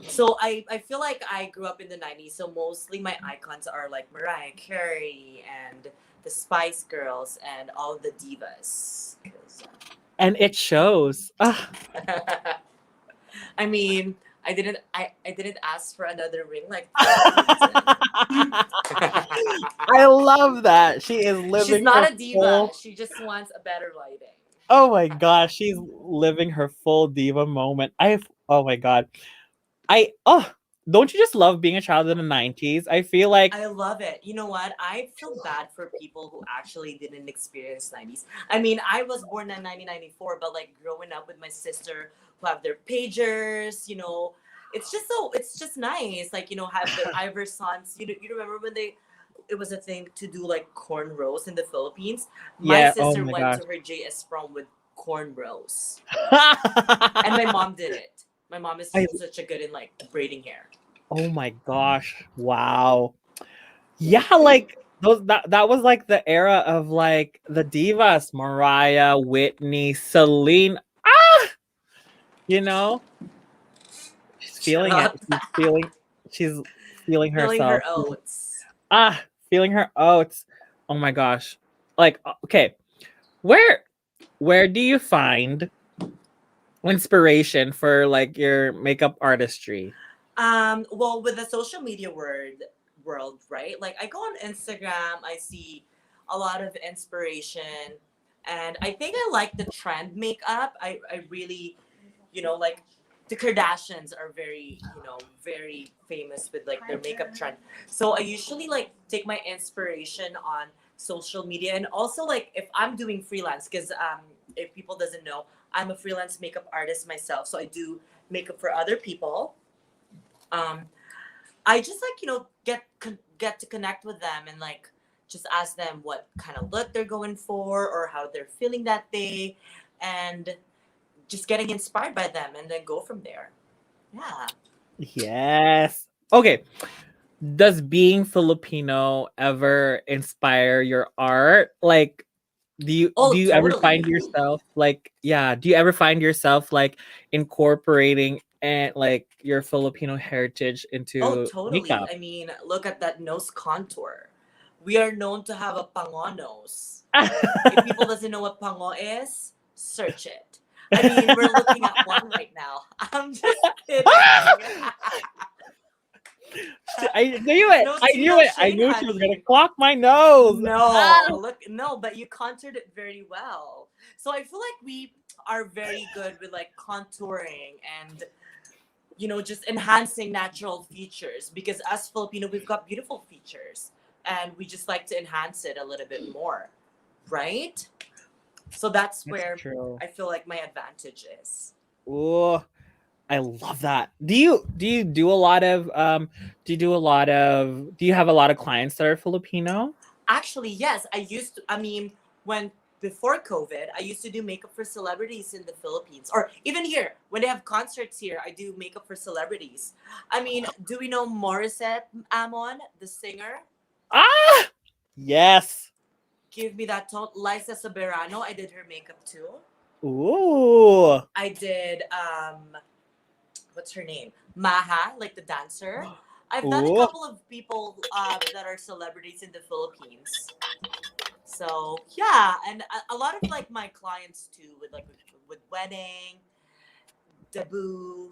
so I feel like I grew up in the 90s, so mostly my icons are like Mariah Carey and the Spice Girls and all the divas. 'Cause, And it shows. Ah. I mean, I didn't ask for another ring like that. I love that. She is living She's not her a diva. full. She just wants a better lighting. Oh my gosh, she's living her full diva moment. Oh my god. Don't you just love being a child in the 90s? I feel like I love it. You know what? I feel bad for people who actually didn't experience 90s. I mean, I was born in 1994, but like growing up with my sister who have their pagers, it's just nice. Like, have the Iversons. You remember when it was a thing to do like cornrows in the Philippines? My yeah, oh sister my went gosh. to her JS prom with cornrows. And my mom did it. My mom is I- such a good in like braiding hair. oh my gosh. Wow. Yeah, like that was like the era of like the divas, Mariah, Whitney, Celine. Ah, you know, she's feeling it. Shut She's feeling Filling herself. her oats. Feeling her oats. Oh my gosh. Like, okay, where do you find inspiration for like your makeup artistry? Well, with the social media world, right? Like I go on Instagram, I see a lot of inspiration, and I think I like the trend makeup. I really, like the Kardashians are very famous with like their makeup trend. So I usually like take my inspiration on social media, and also like if I'm doing freelance, because if people doesn't know, I'm a freelance makeup artist myself, so I do makeup for other people. um I just like get to connect with them and like just ask them what kind of look they're going for or how they're feeling that day, and just getting inspired by them and then go from there. Yeah. Yes. Okay. Does being Filipino ever inspire your art? Like, do Oh, you ever totally. find yourself like, yeah, do you ever find yourself like incorporating and like your Filipino heritage Oh, into totally. makeup? I mean, look at that nose contour. We are known to have a pango nose. If people doesn't know what pango is, search it. I mean, we're looking at one right now. I'm just kidding. I knew it. No I tea, knew no it. I shade, knew she was gonna honey. clock my nose. Ah! No, but you contoured it very well. So I feel like we are very good with like contouring and just enhancing natural features, because as Filipino we've got beautiful features and we just like to enhance it a little bit more, right? So that's That's where true. I feel like my advantage is. Oh, I love that. Do you do a lot of do you have a lot of clients that are Filipino? Actually, yes, I mean, when before COVID, I used to do makeup for celebrities in the Philippines, or even here when they have concerts here. I do makeup for celebrities. I mean, do we know Morissette Amon, the singer? Ah! Yes. Give me that tone. Liza Soberano, I did her makeup too. Ooh. I did what's her name? Maha, like the dancer. I've done a Ooh. couple of people that are celebrities in the Philippines. So yeah, and a lot of like my clients too, with wedding, debut,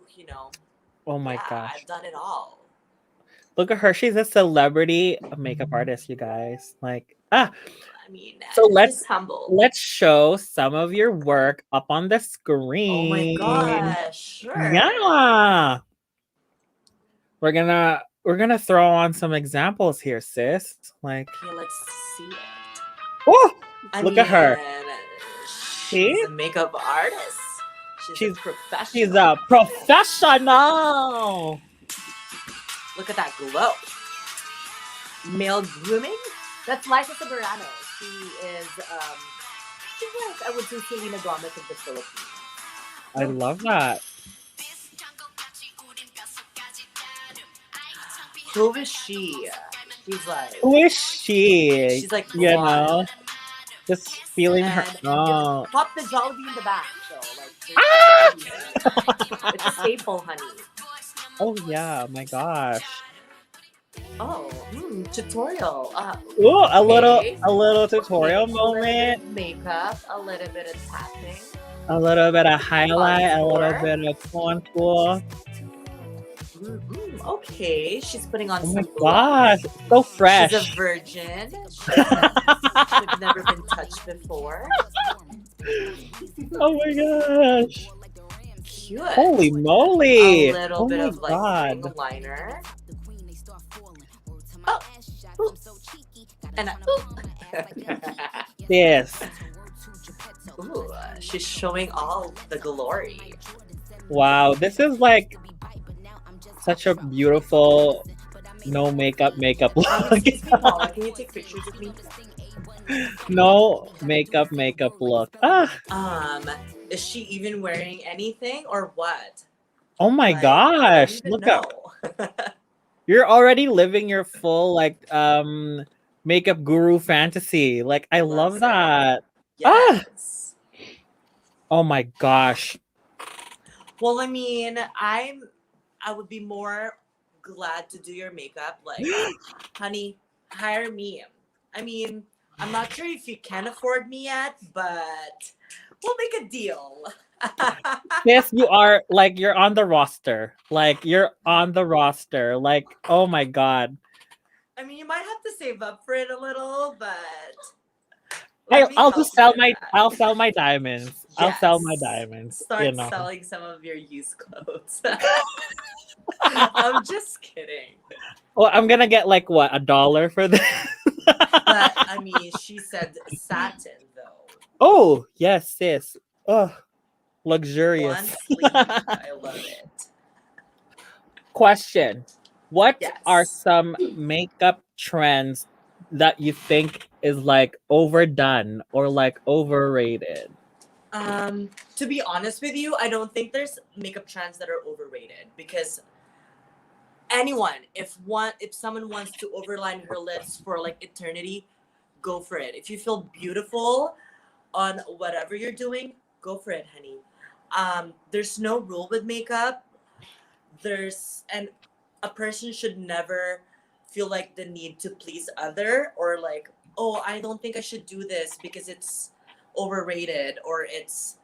Oh my yeah, gosh. I've done it all. Look at her. She's a celebrity makeup artist, you guys. Like, I mean, so just humble. let's show some of your work up on the Oh my screen. gosh, sure. Yeah. We're gonna throw on some examples here, sis. Like, Okay, let's see it. oh, I look at her. She's See? a makeup artist. She's a She's professional. she's a professional. Look at that glow. Male grooming? That's Liza Soberano. She is, she's like, I would say, Selena Gomez of the Philippines. I love that. Who is she? She's like, Who is she? she's like You blonde. know, just feeling her. And Oh, pop the Jollibee in the back. So, like, it's a staple, honey. oh yeah. My gosh. Oh, tutorial. Ooh, a Okay. little tutorial A little bit moment. of makeup, a little bit of tapping. A little bit of highlight, a little Contour. bit of contour. Okay, she's putting on Oh my some blush. gosh, so fresh. She's a virgin. She's never been touched before. Oh my gosh. Cute. Holy moly. A little Oh bit my of like god. ring liner. Oh, ooh. And a, ooh. Yes. Ooh, she's showing all the glory. Wow, this is like such a beautiful no makeup look. Excuse me, Paula, can you take pictures of me? No makeup look. Ah, Is she even wearing anything or what? oh my Like, gosh. I don't Look even up. know. You're already living your full like makeup guru fantasy. Like I love Listen. that. Yes. Oh my gosh. Well, I mean, I would be more glad to do your makeup. Like, honey, hire me. I mean, I'm not sure if you can afford me yet, but we'll make a deal. Yes, you are like you're on the roster. Like you're on the roster. Like, oh my god. I mean, you might have to save up for it a little, but let me I'll help just you sell with my that. I'll sell my diamonds. I'll sell my Yes. diamonds. Start You know. selling some of your used clothes. I'm just kidding. Well, I'm gonna get like what, $1 for this? But I mean, she said satin though. Oh, yes, sis. Oh, One luxurious. sleeve. I love it. Question. What are Yes. some makeup trends that you think is like overdone or like overrated? To be honest with you, I don't think there's makeup trends that are overrated because if someone wants to overline her lips for like eternity, go for it. If you feel beautiful on whatever you're doing, go for it, honey. There's no rule with makeup. And a person should never feel like the need to please other or like, oh, I don't think I should do this because it's overrated or it's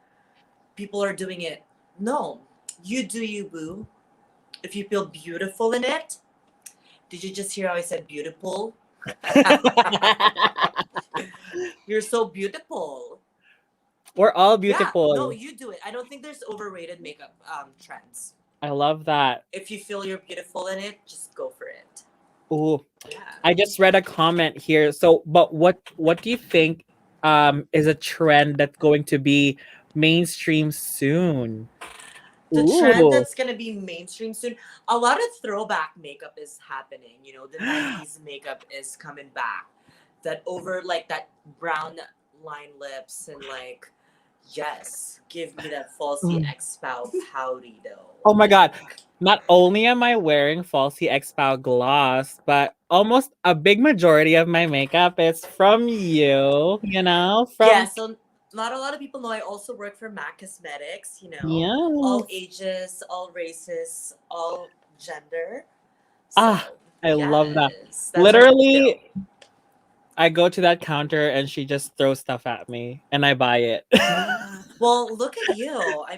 people are doing it. No, you do you, boo. If you feel beautiful in it, did you just hear how I said beautiful? You're so beautiful. We're all Yeah, beautiful. no, you do it. I don't think there's overrated makeup trends. I love that. If you feel you're beautiful in it, just go for it. Ooh, Yeah. I just read a comment here. So, but what do you think is a trend that's going to be mainstream soon? The trend Ooh. that's gonna be mainstream soon. A lot of throwback makeup is happening. You know, the 90s makeup is coming back. That over like that brown line lips and like, yes, give me that Falsy X Pau pouty though. Oh my god. Not only am I wearing Falsy X Pau gloss, but almost a big majority of my makeup is from you, you know? Yeah, so not a lot of people know I also work for MAC Cosmetics, you know. All Yes. ages, all races, all gender. I love that. yes, that's Literally, I go to that counter and she just throws stuff at me and I buy it. Well, look at you. I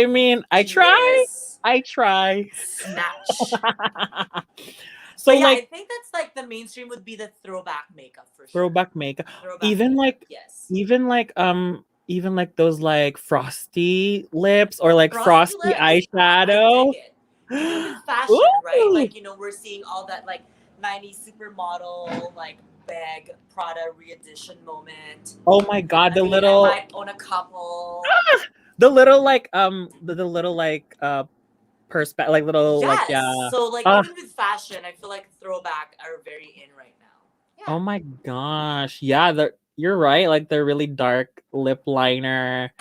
mean, I try. Yes. I try. Snatch. So But yeah, like I think that's like the mainstream would be the throwback makeup for sure. throwback makeup. Throwback Even makeup, like yes. even like those like frosty lips or like frosty lips, eyeshadow. I dig it. Even with fashion, right? Ooh. Like, you know, we're seeing all that like 90s supermodel, like bag Prada re-edition moment. Oh my god, I might own a couple. the little like the little like perspe like little like Yes. yeah. So like Ah, even with fashion, I feel like throwback are very in right now. oh Yeah. my gosh. Yeah, you're right. Like the really dark lip liner.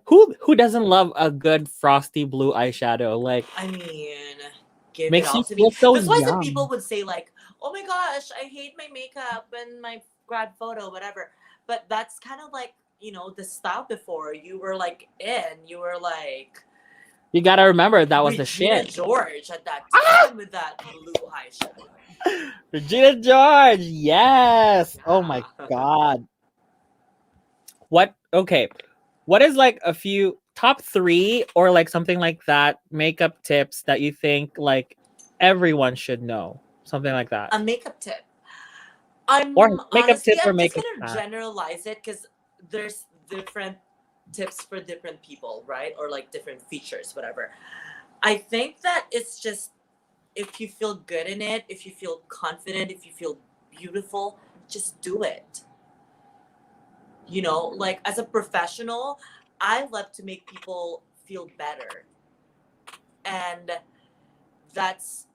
Who doesn't love a good frosty blue eyeshadow? Like I mean, give it makes all you to me. feel so That's why some young. people would say like, "Oh my gosh, I hate my makeup and my grad photo, whatever." But that's kind of like, the style before. You were like you were like You gotta remember that was the Regina shit. George at that Ah! time with that blue eyeshadow. Regina George, yes. Oh my Yeah. god. Okay. What is like a few top three or like something like that makeup tips that you think like everyone should know? Something like that. A makeup tip. Or makeup Honestly, tip or I'm just makeup gonna hack. generalize it because there's different tips for different people, right? Or like different features, whatever. I think that it's just if you feel good in it, if you feel confident, if you feel beautiful, just do it. Like as a professional, I love to make people feel better. And that's,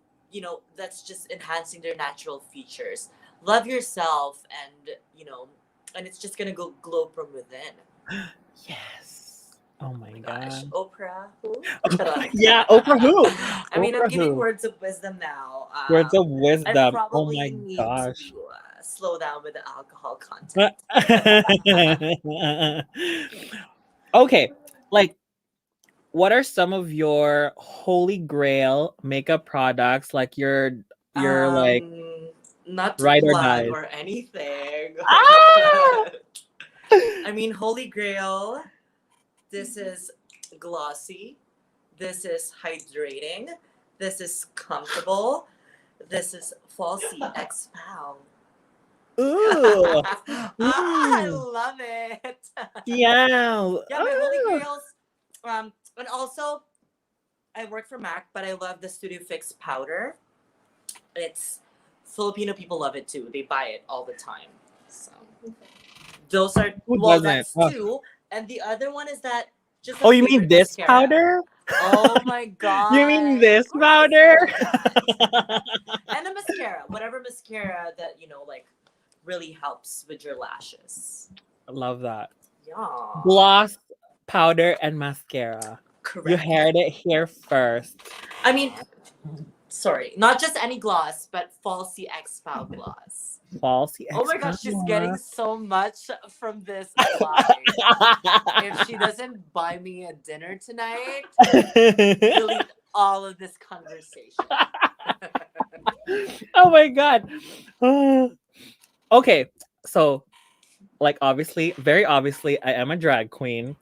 that's just enhancing their natural features. Love yourself and it's just gonna go glow from within. Yes. Oh my Oh my gosh, god. Oprah, who? Yeah, Oprah who? I mean, I'm Oprah giving who? words of wisdom now. Words of I wisdom. Oh my probably need to gosh. slow down with the alcohol content. Okay, like what are some of your holy grail makeup products? Like your like um, Not to ride or plug dies. or anything. Ah! I mean, Holy Grail. This is glossy. This is hydrating. This is comfortable. This is Falsy X Pau. Ooh. I Mm. love it. Yeah. Yeah, my Holy Ah. Grails. And also, I work for MAC, but I love the Studio Fix powder. It's Filipino people love it too. They buy it all the time. So those are Who doesn't? that's Oh. two, and the other one is that just a Oh, you mean favorite this mascara. powder? Oh my You mean god! this Of course, the powder? soda does. And a mascara, whatever mascara that like really helps with your lashes. I love that. Yeah, Gloss, powder, and mascara. You correct. heard it here first. I mean, sorry, not just any gloss, but Falsy X Pau gloss. Falsy Oh X my gosh, she's Pau. getting so much from this live. If she doesn't buy me a dinner tonight, delete all of this conversation. Oh my god. Okay, so like obviously, very obviously, I am a drag queen,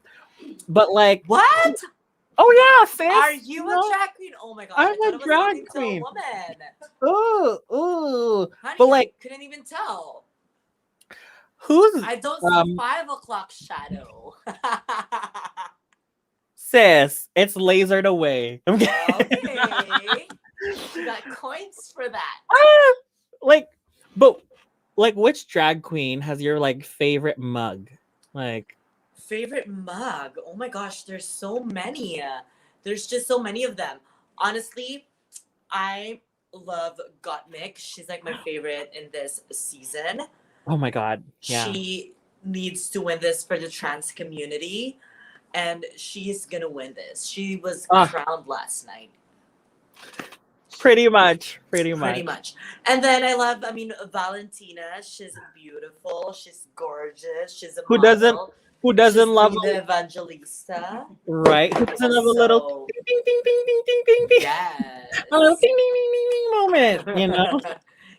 but like, What? oh yeah, sis. Are you a know, drag queen? Oh my gosh, I'm I thought a it was drag talking to a queen. woman. Ooh. Honey, But like, I couldn't even tell. who's I don't see 5 o'clock shadow. sis? It's lasered away. Okay. Okay. You got coins for that. Like, but like, which drag queen has your like favorite mug? Like, Favorite mug? Oh my gosh, there's so many. There's just so many of them. Honestly, I love Gottmik. She's like my favorite in this season. oh my god, yeah. She needs to win this for the trans community, and she's gonna win this. She was crowned last night. Pretty much. Pretty much. And then I mean, Valentina. She's beautiful. She's gorgeous. She's a Who model. doesn't She's love the Evangelista. right? Who doesn't love a little ding ding ding ding ding ding ding? Yes. A little ding ding ding ding ding moment, you know?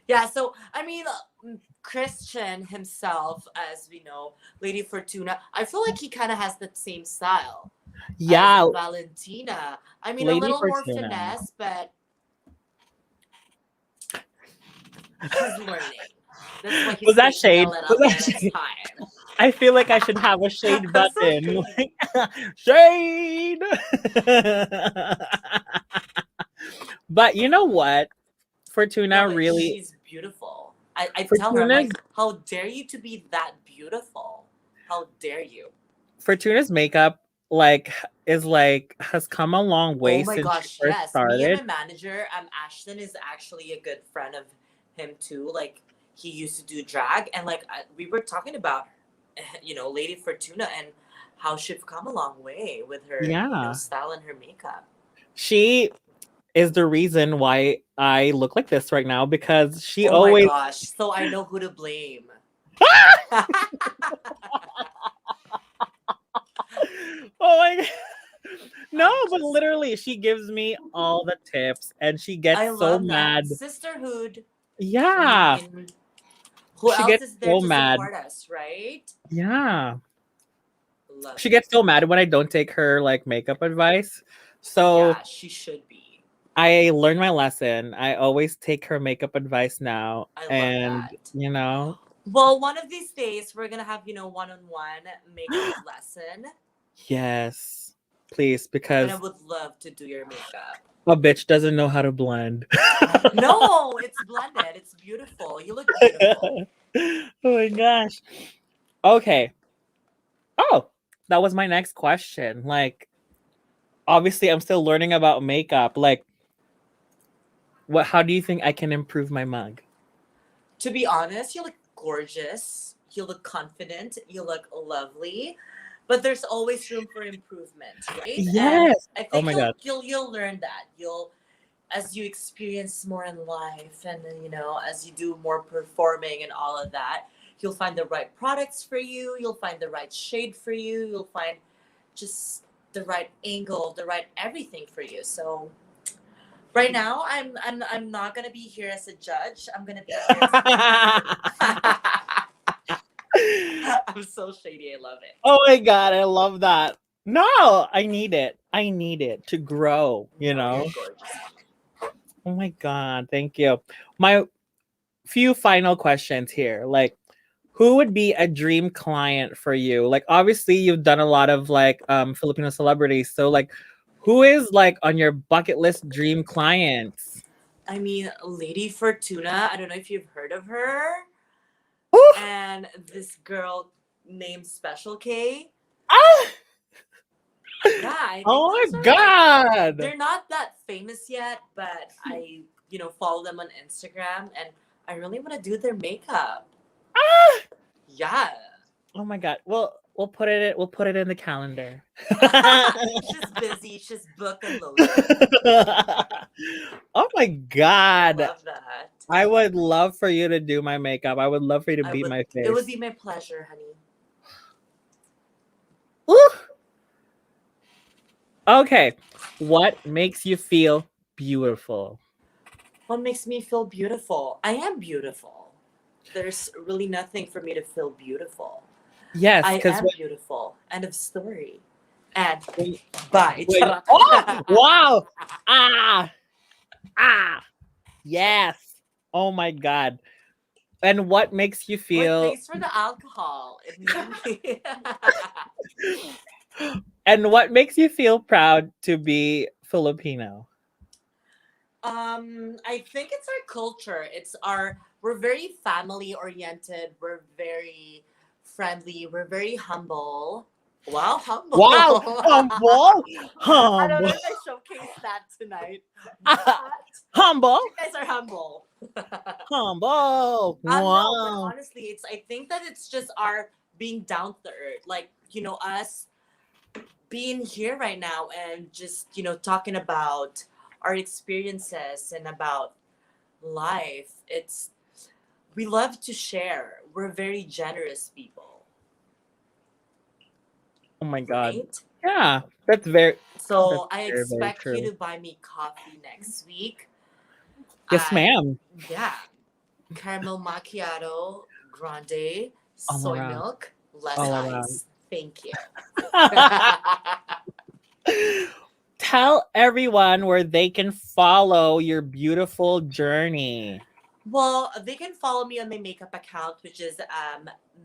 Yeah, so I mean, Christian himself, as we know, Lady Fortuna, I feel like he kind of has the same style. Yeah. As Valentina. I mean, Lady a little more Fortuna. finesse, but he's learning. That's why he's Was that taking shade? a little Was that bit shade? of time. I feel like I should have a shade I'm button. sorry. Shade. But you know what? Fortuna No, but really. she's beautiful. I tell her, I'm Fortuna's, like, how dare you to be that beautiful? How dare you? Fortuna's makeup, like is like has come a long way Oh my since she gosh, first yes. Me and my started. manager, Ashton, is actually a good friend of him too. Like he used to do drag, and like we were talking about, Lady Fortuna and how she's come a long way with her, Yeah. style and her makeup. She is the reason why I look like this right now because she Oh my always gosh! So I know who to blame. Oh my God. No, I'm but just- literally she gives me all the tips and she I gets so love that mad. sisterhood. Yeah. I mean, who She else gets is there so to mad. support us, right? Yeah. Love She it. gets so mad when I don't take her like makeup advice. So Yeah, she should be. I learned my lesson. I always take her makeup advice now. I love And, that. Well, one of these days we're gonna have one-on-one makeup lesson, yes, please, and I because would love to do your makeup. a bitch doesn't know how to blend. No, it's blended. It's beautiful. You look beautiful. Oh my gosh. Okay. Oh, that was my next question. Like, obviously, I'm still learning about makeup. Like, how do you think I can improve my mug? To be honest, you look gorgeous. You look confident. You look lovely. But there's always room for improvement, right? And Yes. I Oh think my you'll God. you'll learn that. You'll as you experience more in life, and then as you do more performing and all of that, you'll find the right products for you. You'll find the right shade for you. You'll find just the right angle, the right everything for you. So right now, I'm not gonna be here as a judge. I'm gonna be here. I'm so shady. I love it. Oh my God, I love that. No, I need it. I need it to grow, No, you're know? gorgeous. Oh my God, thank you. My few final questions here. Like, who would be a dream client for you? Like, obviously, you've done a lot of like Filipino celebrities. So, like, who is like on your bucket list dream clients? I mean, Lady Fortuna. I don't know if you've heard of her. Ooh, And this girl named Special K. ah, Yeah, I think oh those my are God. they're not that famous yet, but I, follow them on Instagram, and I really want to do their makeup. Ah, Yeah. oh my God. Well, we'll put it in the calendar. She's busy. She's booked and loaded. Oh my God. Love that. I would love for you to do my makeup. I would love for you to beat my face. It would be my pleasure, honey. Ooh. Okay. What makes you feel beautiful? What makes me feel beautiful? I am beautiful. There's really nothing for me to feel beautiful. Yes, I because am beautiful. End of story. And bye. oh, wow. Ah, yes. Oh my God. And what makes you Wait, feel thanks for the alcohol. and what makes you feel proud to be Filipino? I think it's our culture. We're very family oriented. We're very friendly. We're very humble. Wow, humble. Wow, humble, I don't humble, know if I showcase that tonight. But humble, you guys are humble. humble. No, but Wow. honestly, I think that it's just our being down to earth. Like, us being here right now and just, talking about our experiences and about life. We love to share. We're very generous people. Oh my God. Right? Yeah, that's very, So I very, very expect you true. to buy me coffee next week. Yes, ma'am. Yeah. Caramel macchiato, grande, All soy around. milk, less All ice. around. Thank you. Tell everyone where they can follow your beautiful journey. Well, they can follow me on my makeup account, which is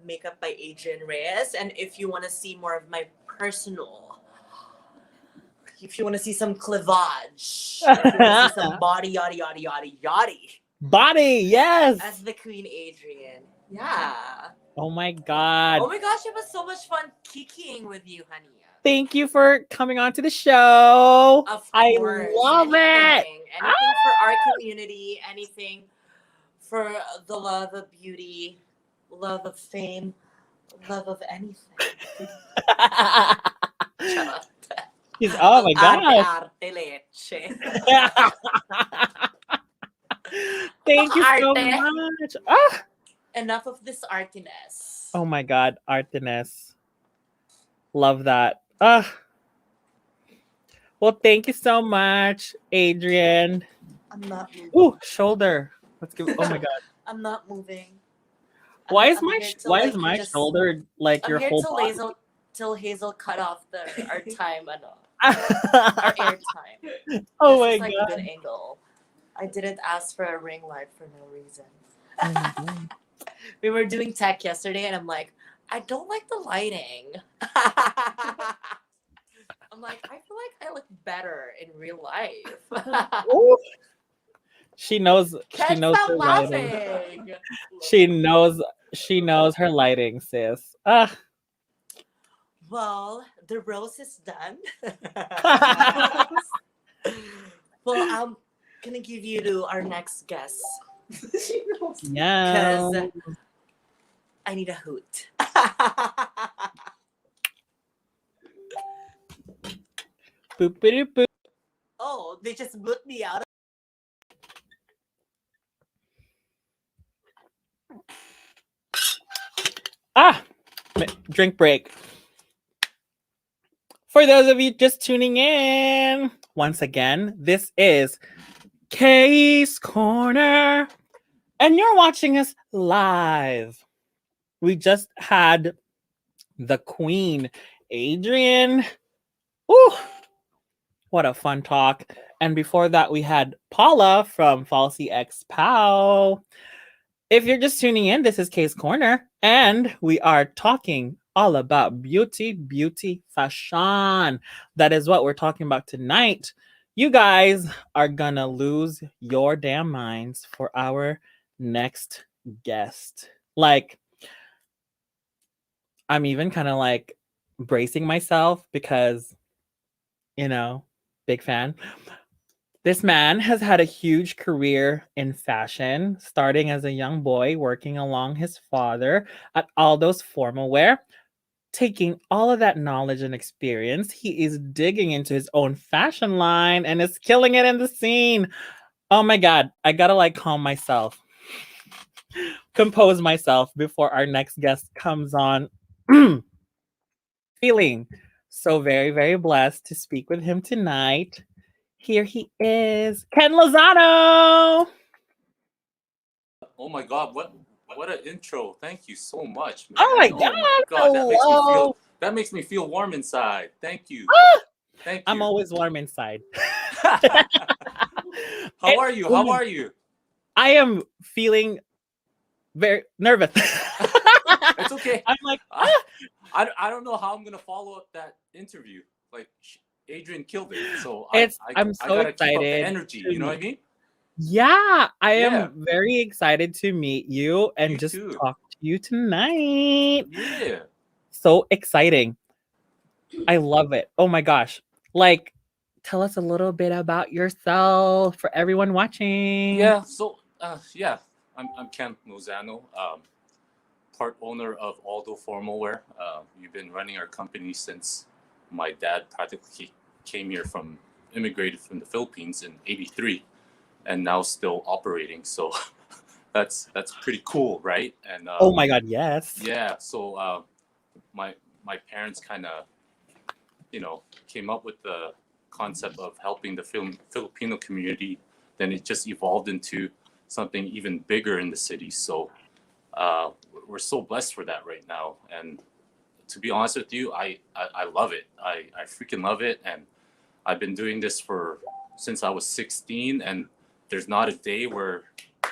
Makeup by Adrian Reyes. And if you want to see more of my personal, if you want to see some cleavage, if you want to see some body, yada, yada, yada, yada, Body, yes. as the Queen Adrian. Yeah. Oh my God. Oh my gosh, it was so much fun kikiing with you, honey. Thank you for coming on to the show. Of I course, love it. anything for our community, anything for the love of beauty, love of fame, love of anything. Charot. Oh my gosh. Arte leche. Thank you so Arte. much. Ah. Enough of this artiness. Oh my God, Artemis. Love that. Well, thank you so much, Adrian. I'm not moving. Ooh, shoulder. Let's give. Oh my God. I'm not moving. Why is I'm my here till, why like, is my you just- shoulder like I'm your here whole till body? Hazel cut off our time, our air time. Oh This my is like a God. good angle. I didn't ask for a ring light for no reason. Oh my God. We were doing tech yesterday, and I'm like, I don't like the lighting. I'm like, I feel like I look better in real life. Ooh. She knows. She Can't knows stop her lighting. laughing. She knows. She knows her lighting, sis. Well, the rose is done. Well, I'm gonna give you to our next guest. Yeah. Because I need a hoot. Boop, boop, boop. Oh, they just boot me out. Drink break. For those of you just tuning in, once again, this is Case Corner, and you're watching us live. We just had the Queen, Adrian. Woo! What a fun talk. And before that, we had Paula from Falsy X Pau. If you're just tuning in, this is Case Corner, and we are talking all about beauty, fashion. That is what we're talking about tonight. You guys are gonna lose your damn minds for our next guest. Like, I'm even kind of like bracing myself because, big fan. This man has had a huge career in fashion, starting as a young boy, working along his father at Aldo's Formal Wear. Taking all of that knowledge and experience, he is digging into his own fashion line and is killing it in the scene. Oh my God, I gotta like calm myself, compose myself before our next guest comes on. Feeling so very, very blessed to speak with him tonight. Here he is, Ken Lozano. Oh my God! What an intro! Thank you so much, man. Oh my Oh my God. God! Hello. That makes me feel warm inside. Thank you. Thank you. I'm always warm inside. How are you? How are you? I am feeling very nervous. It's okay. I'm like, I don't know how I'm gonna follow up that interview. Like Adrian killed it, so I'm so gotta keep up the excited energy. You know what I mean? yeah, I Yeah. am very excited to meet you and You just too. talk to you tonight. Yeah. So exciting. I love it. Oh my gosh. Like, tell us a little bit about yourself for everyone watching. Yeah. So yeah, I'm Ken Lozano, part owner of Aldo Formal Wear. We've been running our company since my dad practically immigrated from the Philippines in '83, and now still operating. So that's pretty cool, right? And Oh my God, yes. yeah. So my parents kind of came up with the concept of helping the Filipino community. Then it just evolved into something even bigger in the city. So we're so blessed for that right now. And to be honest with you, I love it. I freaking love it. And I've been doing this since I was 16. And there's not a day where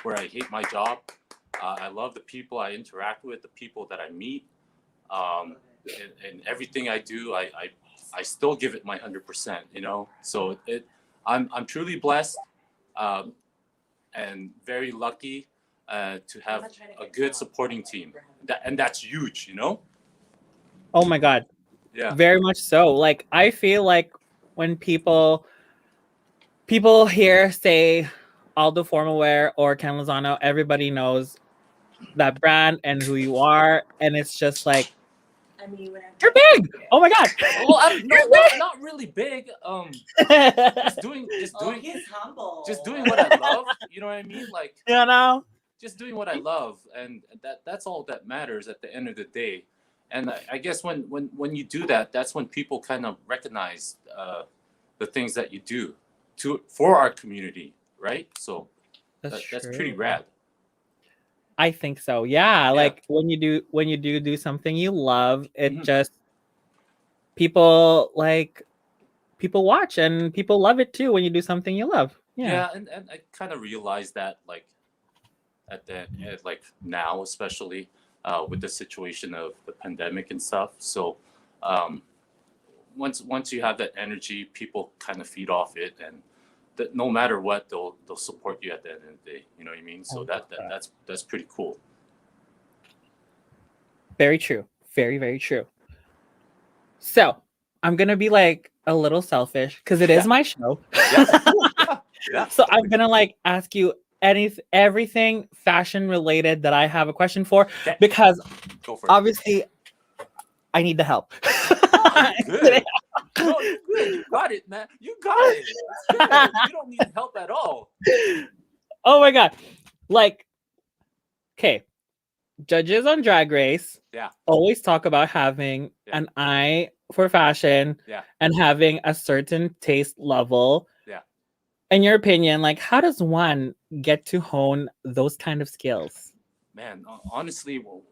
I hate my job. I love the people I interact with, the people that I meet. And everything I do, I still give it my 100%, So I'm truly blessed and very lucky to have a good supporting team. And that's huge, you know? Oh my God. Yeah. Very much so. Like, I feel like when people here say Aldo Formal Wear or Ken Lozano, everybody knows that brand and who you are. And it's just like, I mean, when you're big. Oh my God. Well, I'm not really big. Just doing he's humble. just doing what I love. You know what I mean? Like, you know? just doing what I love, and that's all that matters at the end of the day. And I guess when you do that, that's when people kind of recognize the things that you do for our community, right? So that's pretty true. rad. I think so. Yeah. Like when you do something you love, it Mhm. just people watch and people love it too when you do something you love. Yeah, and I kind of realized that like like now especially with the situation of the pandemic and stuff. So once you have that energy, people kind of feed off it, and that no matter what, they'll support you at the end of the day. You know what I mean? So that's pretty cool. Very true. Very, very true. So I'm gonna be like a little selfish because it is my show. Yeah. So I'm gonna like ask you everything fashion related that I have a question for, Okay. because Go for it. obviously I need the help. Good. No, you're good. You got it, man. You got it. It's good. You don't need help at all. Oh my God. Like, okay. Judges on Drag Race always talk about having an eye for fashion and having a certain taste level. Yeah. In your opinion, like, how does one get to hone those kind of skills? Man, honestly, well,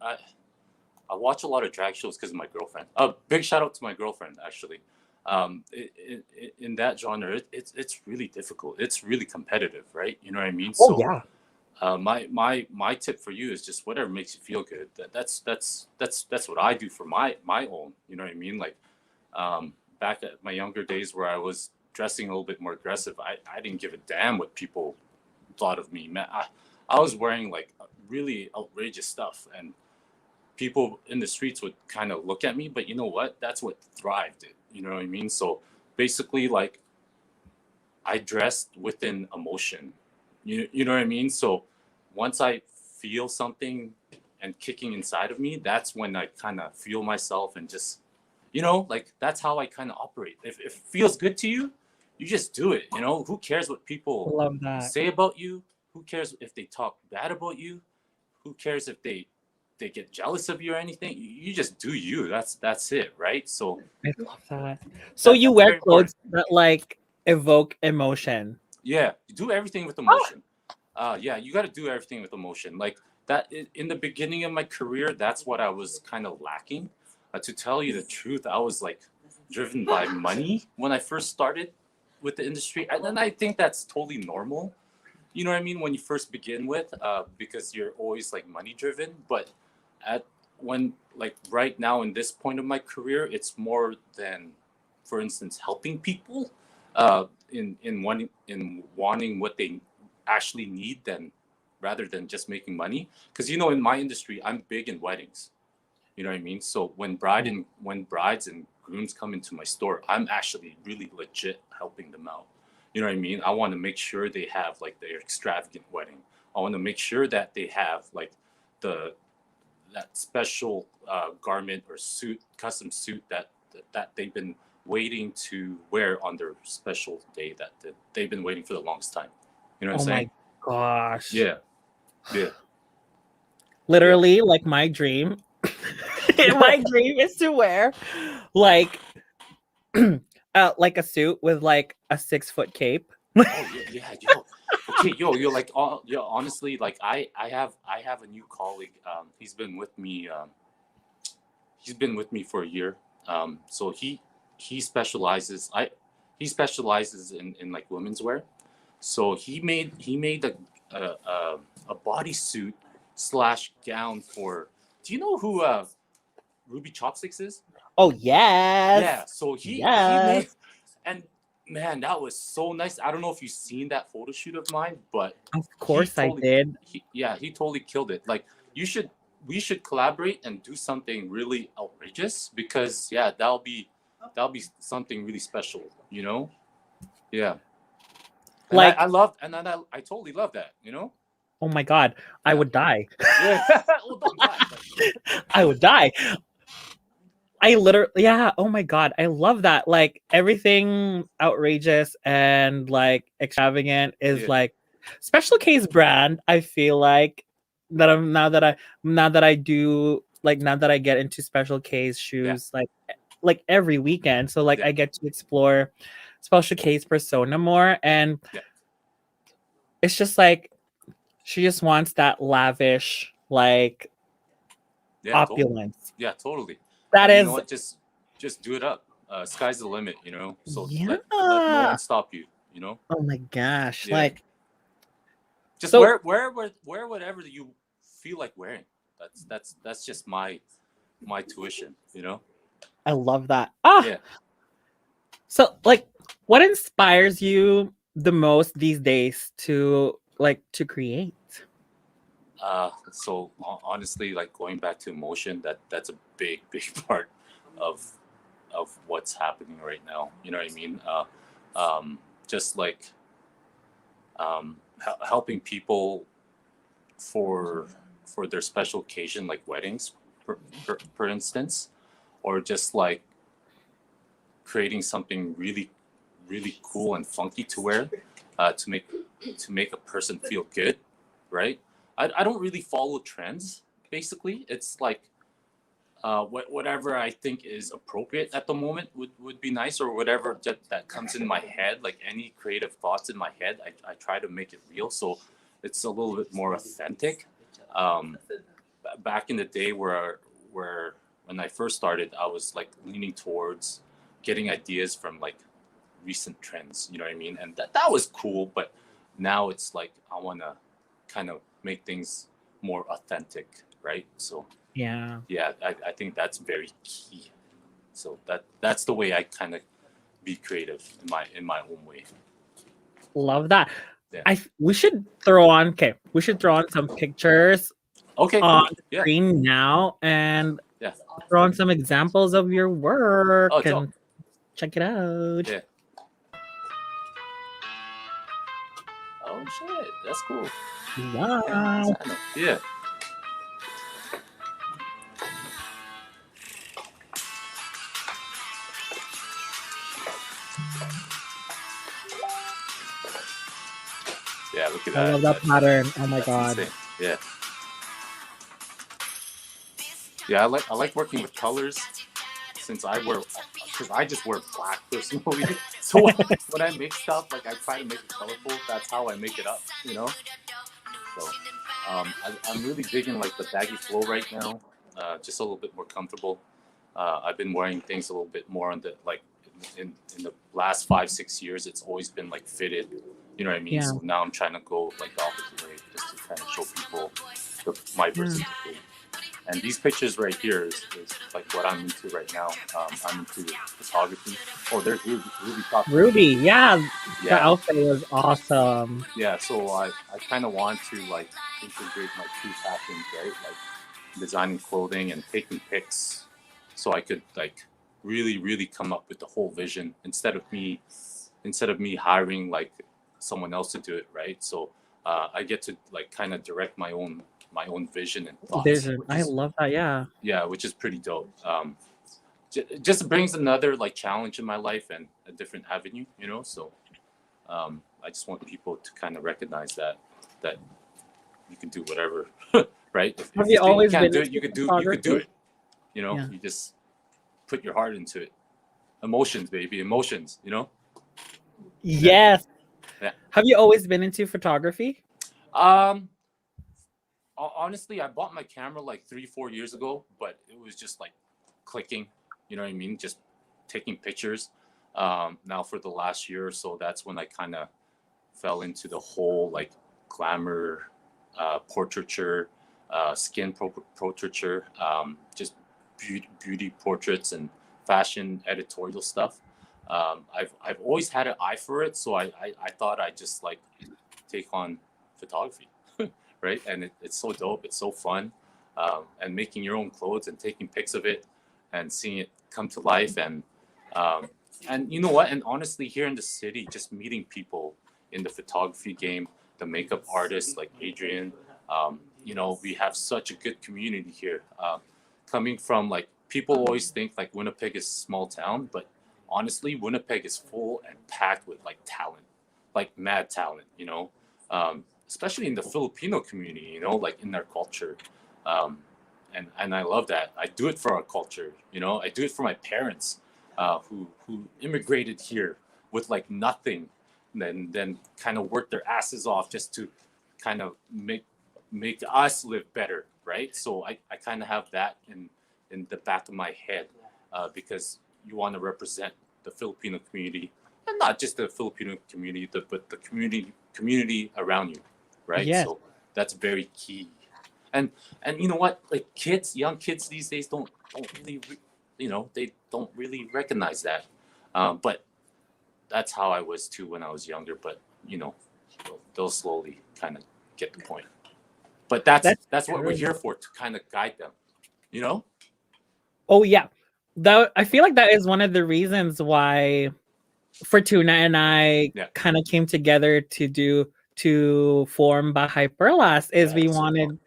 I watch a lot of drag shows because of my girlfriend. Big shout out to my girlfriend, actually. In that genre, it's really difficult. It's really competitive, right? You know what I mean? Oh, yeah. My tip for you is just whatever makes you feel good. That's what I do for my own. You know what I mean? Like back at my younger days where I was dressing a little bit more aggressive, I didn't give a damn what people thought of me. Man, I was wearing like really outrageous stuff, and people in the streets would kind of look at me. But you know what? That's what thrived it. You know what I mean? So basically, like I dressed within emotion. You know what I mean? So once I feel something and kicking inside of me, that's when I kind of feel myself and just, like that's how I kind of operate. If it feels good to you, you just do it. Who cares what people Love that. say about you? Who cares if they talk bad about you? Who cares if they get jealous of you or anything? You just do you. That's it, right? So I love that. So you that's wear very clothes that like evoke emotion. Yeah, you do everything with emotion. Yeah, you got to do everything with emotion. Like that in the beginning of my career, that's what I was kind of lacking. To tell you the truth, I was like driven by money when I first started with the industry, and I think that's totally normal. You know what I mean? When you first begin with, because you're always like money driven. But like right now in this point of my career, it's more than, for instance, helping people. In wanting what they actually need rather than just making money, because in my industry I'm big in weddings. You know what I mean? So when brides and grooms come into my store, I'm actually really legit helping them out. You know what I mean? I want to make sure they have like their extravagant wedding. I want to make sure that they have like that special garment or suit, custom suit that they've been waiting to wear on their special day that they've been waiting for the longest time. You know what I'm saying? Oh my gosh. Yeah. Literally, like my dream. My dream is to wear like like a suit with like a 6-foot cape. Oh yeah, yo. Okay, yo, like, honestly, like I have a new colleague. He's been with me. He's been with me for a year. So he specializes. He specializes in like women's wear. So he made a bodysuit / gown for. Do you know who Ruby Chopsticks is? Oh yes. Yeah. So he Yes. made, and man, that was so nice. I don't know if you've seen that photo shoot of mine, but Of course I did. he totally killed it. Like we should collaborate and do something really outrageous because yeah, that'll be something really special, you know? Yeah. And Like, I totally love that, you know? oh my God, I Yeah. would die. Yeah. Well, don't die, but- I would die. I literally, yeah. Oh my God, I love that. Like everything outrageous and like extravagant is Yeah. like special case brand. I feel like that I'm now that I do like now that I get into special case shoes like every weekend. So like Yeah. I get to explore special case persona more, and Yeah. it's just like she just wants that lavish like Yeah, totally. opulence. Yeah, totally. That And is you know what? Just do it up. Sky's the limit, you know. So let no yeah. one stop you, you know. Oh my gosh. Yeah. Like Just so wear whatever you feel like wearing. That's just my tuition, you know. I love that. Ah. Yeah. So like what inspires you the most these days to like to create? So honestly, like going back to emotion, that's a big part of what's happening right now. You know what I mean? Just like helping people for their special occasion, like weddings, for instance, or just like creating something really cool and funky to wear, to make a person feel good, right? I don't really follow trends. Basically, it's like whatever I think is appropriate at the moment would be nice, or whatever that comes in my head, like any creative thoughts in my head, I try to make it real, so it's a little bit more authentic. Back in the day where when I first started, I was like leaning towards getting ideas from like recent trends, you know what I mean? And that was cool, but now it's like I want to kind of make things more authentic, right? So Yeah. yeah, I think that's very key. So that's the way I kind of be creative in my own way. Love that. Yeah. We should throw on some pictures Okay, cool. on the Yeah. screen now and Yeah. throw on some examples of your work Oh, and dope. check it out. Yeah. Oh shit, that's cool. Wow. Yeah. Yeah, look at that. I love that pattern. Oh my That's God. insane. Yeah. Yeah, I like working with colors since because I just wear black personally. So when I make stuff, like I try to make it colorful. That's how I make it up, you know. So I'm really digging like the baggy flow right now. Just a little bit more comfortable. I've been wearing things a little bit more on the like in the last 5-6 years. It's always been like fitted. You know what I mean? Yeah. So now I'm trying to go like the opposite way, just to kind of show people my versatility. And these pictures right here is like what I'm into right now. I'm into photography. Oh, there's Ruby, yeah. The Yeah, outfit was awesome. yeah. So I kind of want to like integrate my two passions, right? Like designing clothing and taking pics, so I could like really come up with the whole vision instead of me hiring like someone else to do it, right? So I get to like kind of direct my own vision and thoughts. Vision. which I is- love that. Yeah. yeah, which is pretty dope. Just brings another like challenge in my life and a different avenue, you know. So I just want people to kind of recognize that you can do whatever, right? If Have you you think always you can't been do it, you into could do photography? it. You know, Yeah. you just put your heart into it. Emotions, baby, emotions. You know. Yes. Yeah. Have you always been into photography? Honestly, I bought my camera like 3-4 years ago, but it was just like clicking, you know what I mean? Just taking pictures. Now for the last year or so, that's when I kind of fell into the whole like glamour, portraiture, skin portraiture, just beauty portraits and fashion editorial stuff. I've always had an eye for it, so I thought I'd just like take on photography, right? And it's so dope, it's so fun, and making your own clothes and taking pics of it and seeing it come to life, um, and you know what? And honestly, here in the city, just meeting people in the photography game, the makeup artists like Adrian, you know, we have such a good community here. Coming from like people always think like Winnipeg is a small town, but honestly, Winnipeg is full and packed with like talent, like mad talent, you know, especially in the Filipino community, you know, like in their culture. Um, and I love that. I do it for our culture, you know, I do it for my parents who immigrated here with like nothing, then kind of worked their asses off just to kind of make us live better, right? So I kind of have that in the back of my head because you want to represent the Filipino community, and not just the Filipino community, but the community around you, right? Yes. So that's very key. And and you know what? Like kids, young kids these days don't really, you know, they don't really recognize that. But that's how I was too when I was younger. But you know, they'll slowly kind of get the point. But That's that's what we're true. here for, to kind of guide them. You know? Oh yeah. That I feel like that is one of the reasons why Fortuna and I Yeah. kind of came together to form Bahay Perlas is Yeah, we so wanted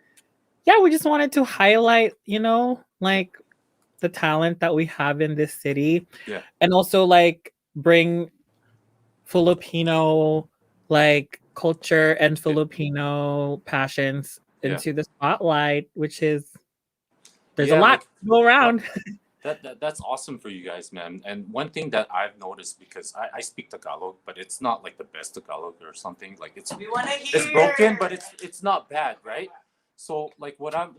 yeah, we just wanted to highlight, you know, like the talent that we have in this city yeah, and also like bring Filipino like culture and yeah, Filipino passions yeah, into the spotlight, which is there's a yeah. lot Like to go well, around. that's awesome for you guys, man. And one thing that I've noticed, because I speak Tagalog, but it's not like the best Tagalog or something. Like We want to it's hear. broken, but it's not bad, right? So like what I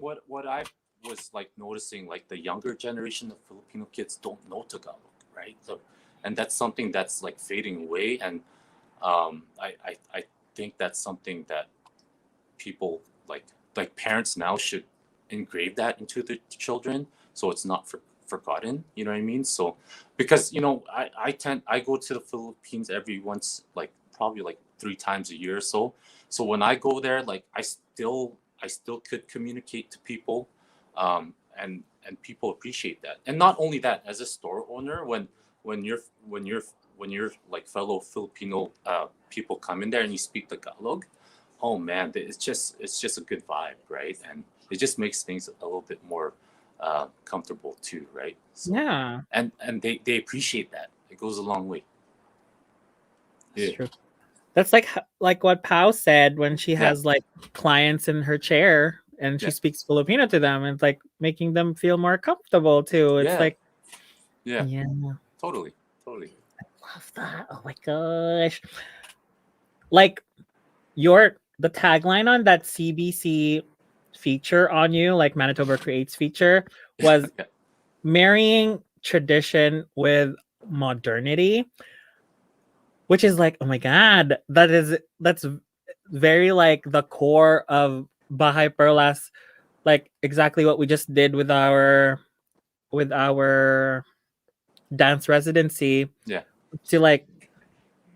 was like noticing, like the younger generation of Filipino kids don't know Tagalog, right? So, and that's something that's like fading away, and I think that's something that people like parents now should engrave that into the children, so it's not forgotten, you know what I mean? So because you know I go to the Philippines every once, like probably like 3 times a year or so. So when I go there, like I still could communicate to people, and people appreciate that. And not only that, as a store owner, when you're when you're when you're like fellow Filipino people come in there and you speak Tagalog, oh man, it's just a good vibe, right? And it just makes things a little bit more comfortable too, right? So Yeah, and they appreciate that. It goes a long way. that's Yeah, true. That's like what Pau said when she yeah, has like clients in her chair and she yeah, speaks Filipino to them. It's like making them feel more comfortable too. It's yeah, like, yeah. yeah, Totally, totally. love that. Oh my gosh. Like the tagline on that CBC feature on you, like Manitoba Creates feature, was Yeah, marrying tradition with modernity, which is like, oh my god, that's very like the core of Bahay Perlas, like exactly what we just did with our dance residency yeah. to like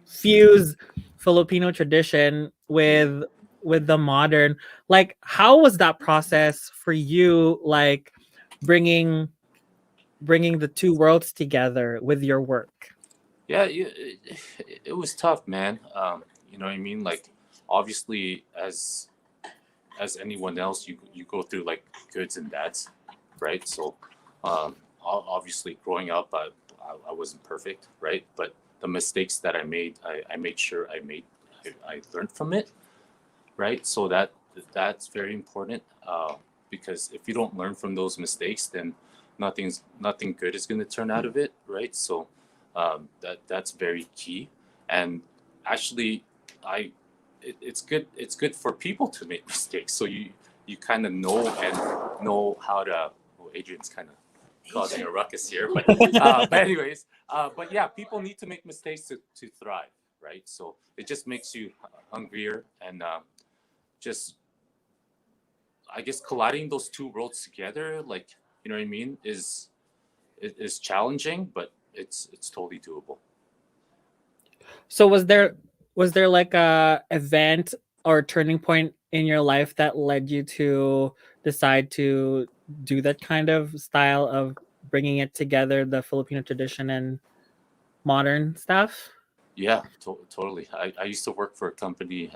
fuse Filipino tradition with the modern. Like, how was that process for you? Like bringing the two worlds together with your work. Yeah, it was tough, man. You know what I mean? Like, obviously, as anyone else, you go through like goods and bads, right? So, obviously, growing up, I wasn't perfect, right? But the mistakes that I made, I made sure I learned from it, right? So that's very important, because if you don't learn from those mistakes, then nothing good is going to turn out of it, right? So that's very key. And actually, I it's good for people to make mistakes, so you kind of know how to. Oh, Adrian's kind of causing a ruckus here, but anyways, but yeah, people need to make mistakes to thrive, right? So it just makes you hungrier, and just I guess colliding those two worlds together, like, you know what I mean, is challenging, but it's totally doable. So was there like a event or turning point in your life that led you to decide to do that kind of style of bringing it together, the Filipino tradition and modern stuff? Yeah, totally. I used to work for a company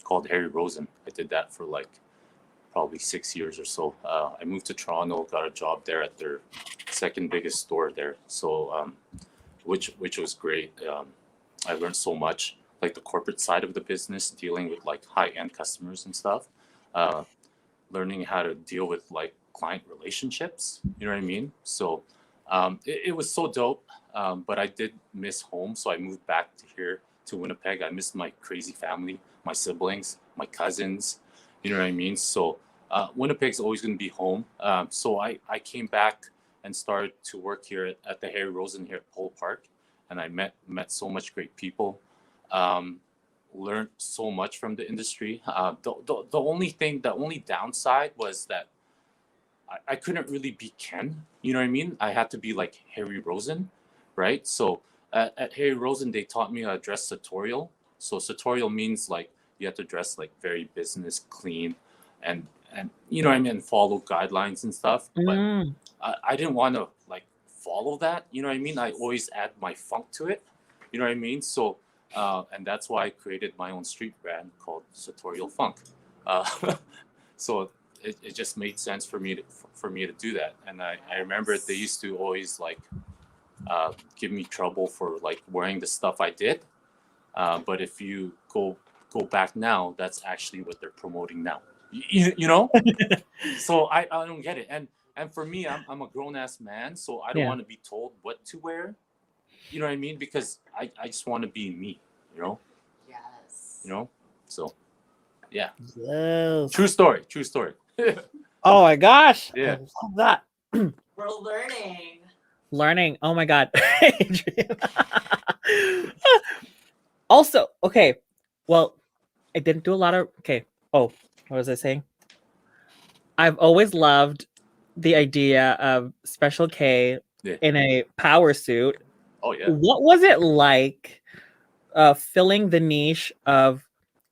called Harry Rosen. I did that for like probably 6 years or so. I moved to Toronto, got a job there at their second biggest store there. So, which was great. I learned so much, like the corporate side of the business, dealing with like high end customers and stuff. Uh, Learning how to deal with like client relationships. You know what I mean? So, it was so dope. But I did miss home, so I moved back to here to Winnipeg. I missed my crazy family, my siblings, my cousins. You know what I mean? So Winnipeg's always going to be home. So I came back and started to work here at the Harry Rosen here at Pole Park, and I met so much great people. Um, Learned so much from the industry. The only downside was that I couldn't really be Ken. You know what I mean? I had to be like Harry Rosen, right? So at Harry Rosen, they taught me how to dress sartorial. So sartorial means like you have to dress like very business clean, and you know what I mean, follow guidelines and stuff. But Mm. I didn't want to like follow that. You know what I mean? I always add my funk to it. You know what I mean? So and that's why I created my own street brand called Sartorial Funk. So it just made sense for me to do that. And I remember they used to always like give me trouble for like wearing the stuff I did. But if you go back now, that's actually what they're promoting now. You know? So I don't get it. And for me, I'm a grown ass man, so I don't Yeah. want to be told what to wear. You know what I mean? Because I just want to be me. You know? Yes. You know? So yeah, Yes. true story. True story. Oh my gosh. I Yeah. love that. We're learning. Learning. Oh my god. Adrian. Also, okay. Well, I didn't do a lot of okay. Oh, what was I saying? I've always loved the idea of Special K Yeah. in a power suit. Oh yeah. What was it like filling the niche of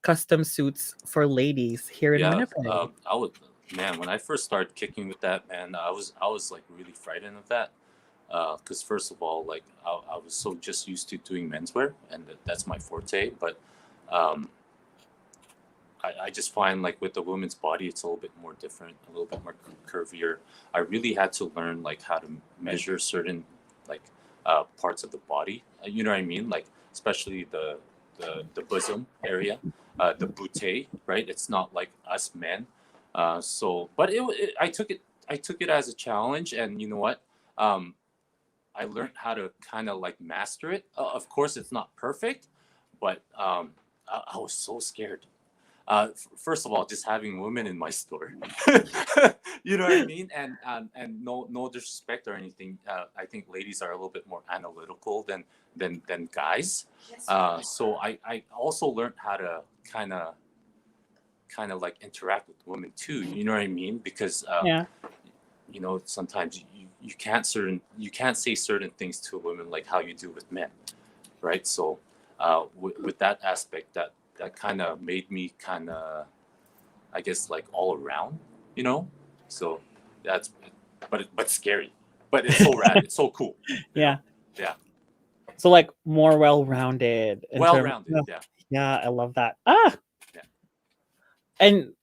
custom suits for ladies here in Yeah. Winnipeg? I would, man, when I first started kicking with that, man, I was like really frightened of that. Because first of all, like I was so just used to doing menswear, and that's my forte. But um, I just find like with the woman's body, it's a little bit more different, a little bit more curvier. I really had to learn like how to measure certain like parts of the body. You know what I mean? Like especially the bosom area, the butte, right? It's not like us men. So, but I took it as a challenge, and you know what? Um, I learned how to kind of like master it. Of course, it's not perfect, but I was so scared. First of all, just having women in my store, you know what I mean, and no disrespect or anything. I think ladies are a little bit more analytical than guys. Yes. So I also learned how to kind of like interact with women too. You know what I mean? Because Yeah. you know sometimes you can't say certain things to women like how you do with men, right? So with that aspect, that kind of made me kind of, I guess, like all around, you know. So that's but scary, but it's so rad, it's so cool, you Yeah. know. Yeah, So like more well-rounded in well terms. rounded. Yeah, Yeah, I love that. Ah, yeah. and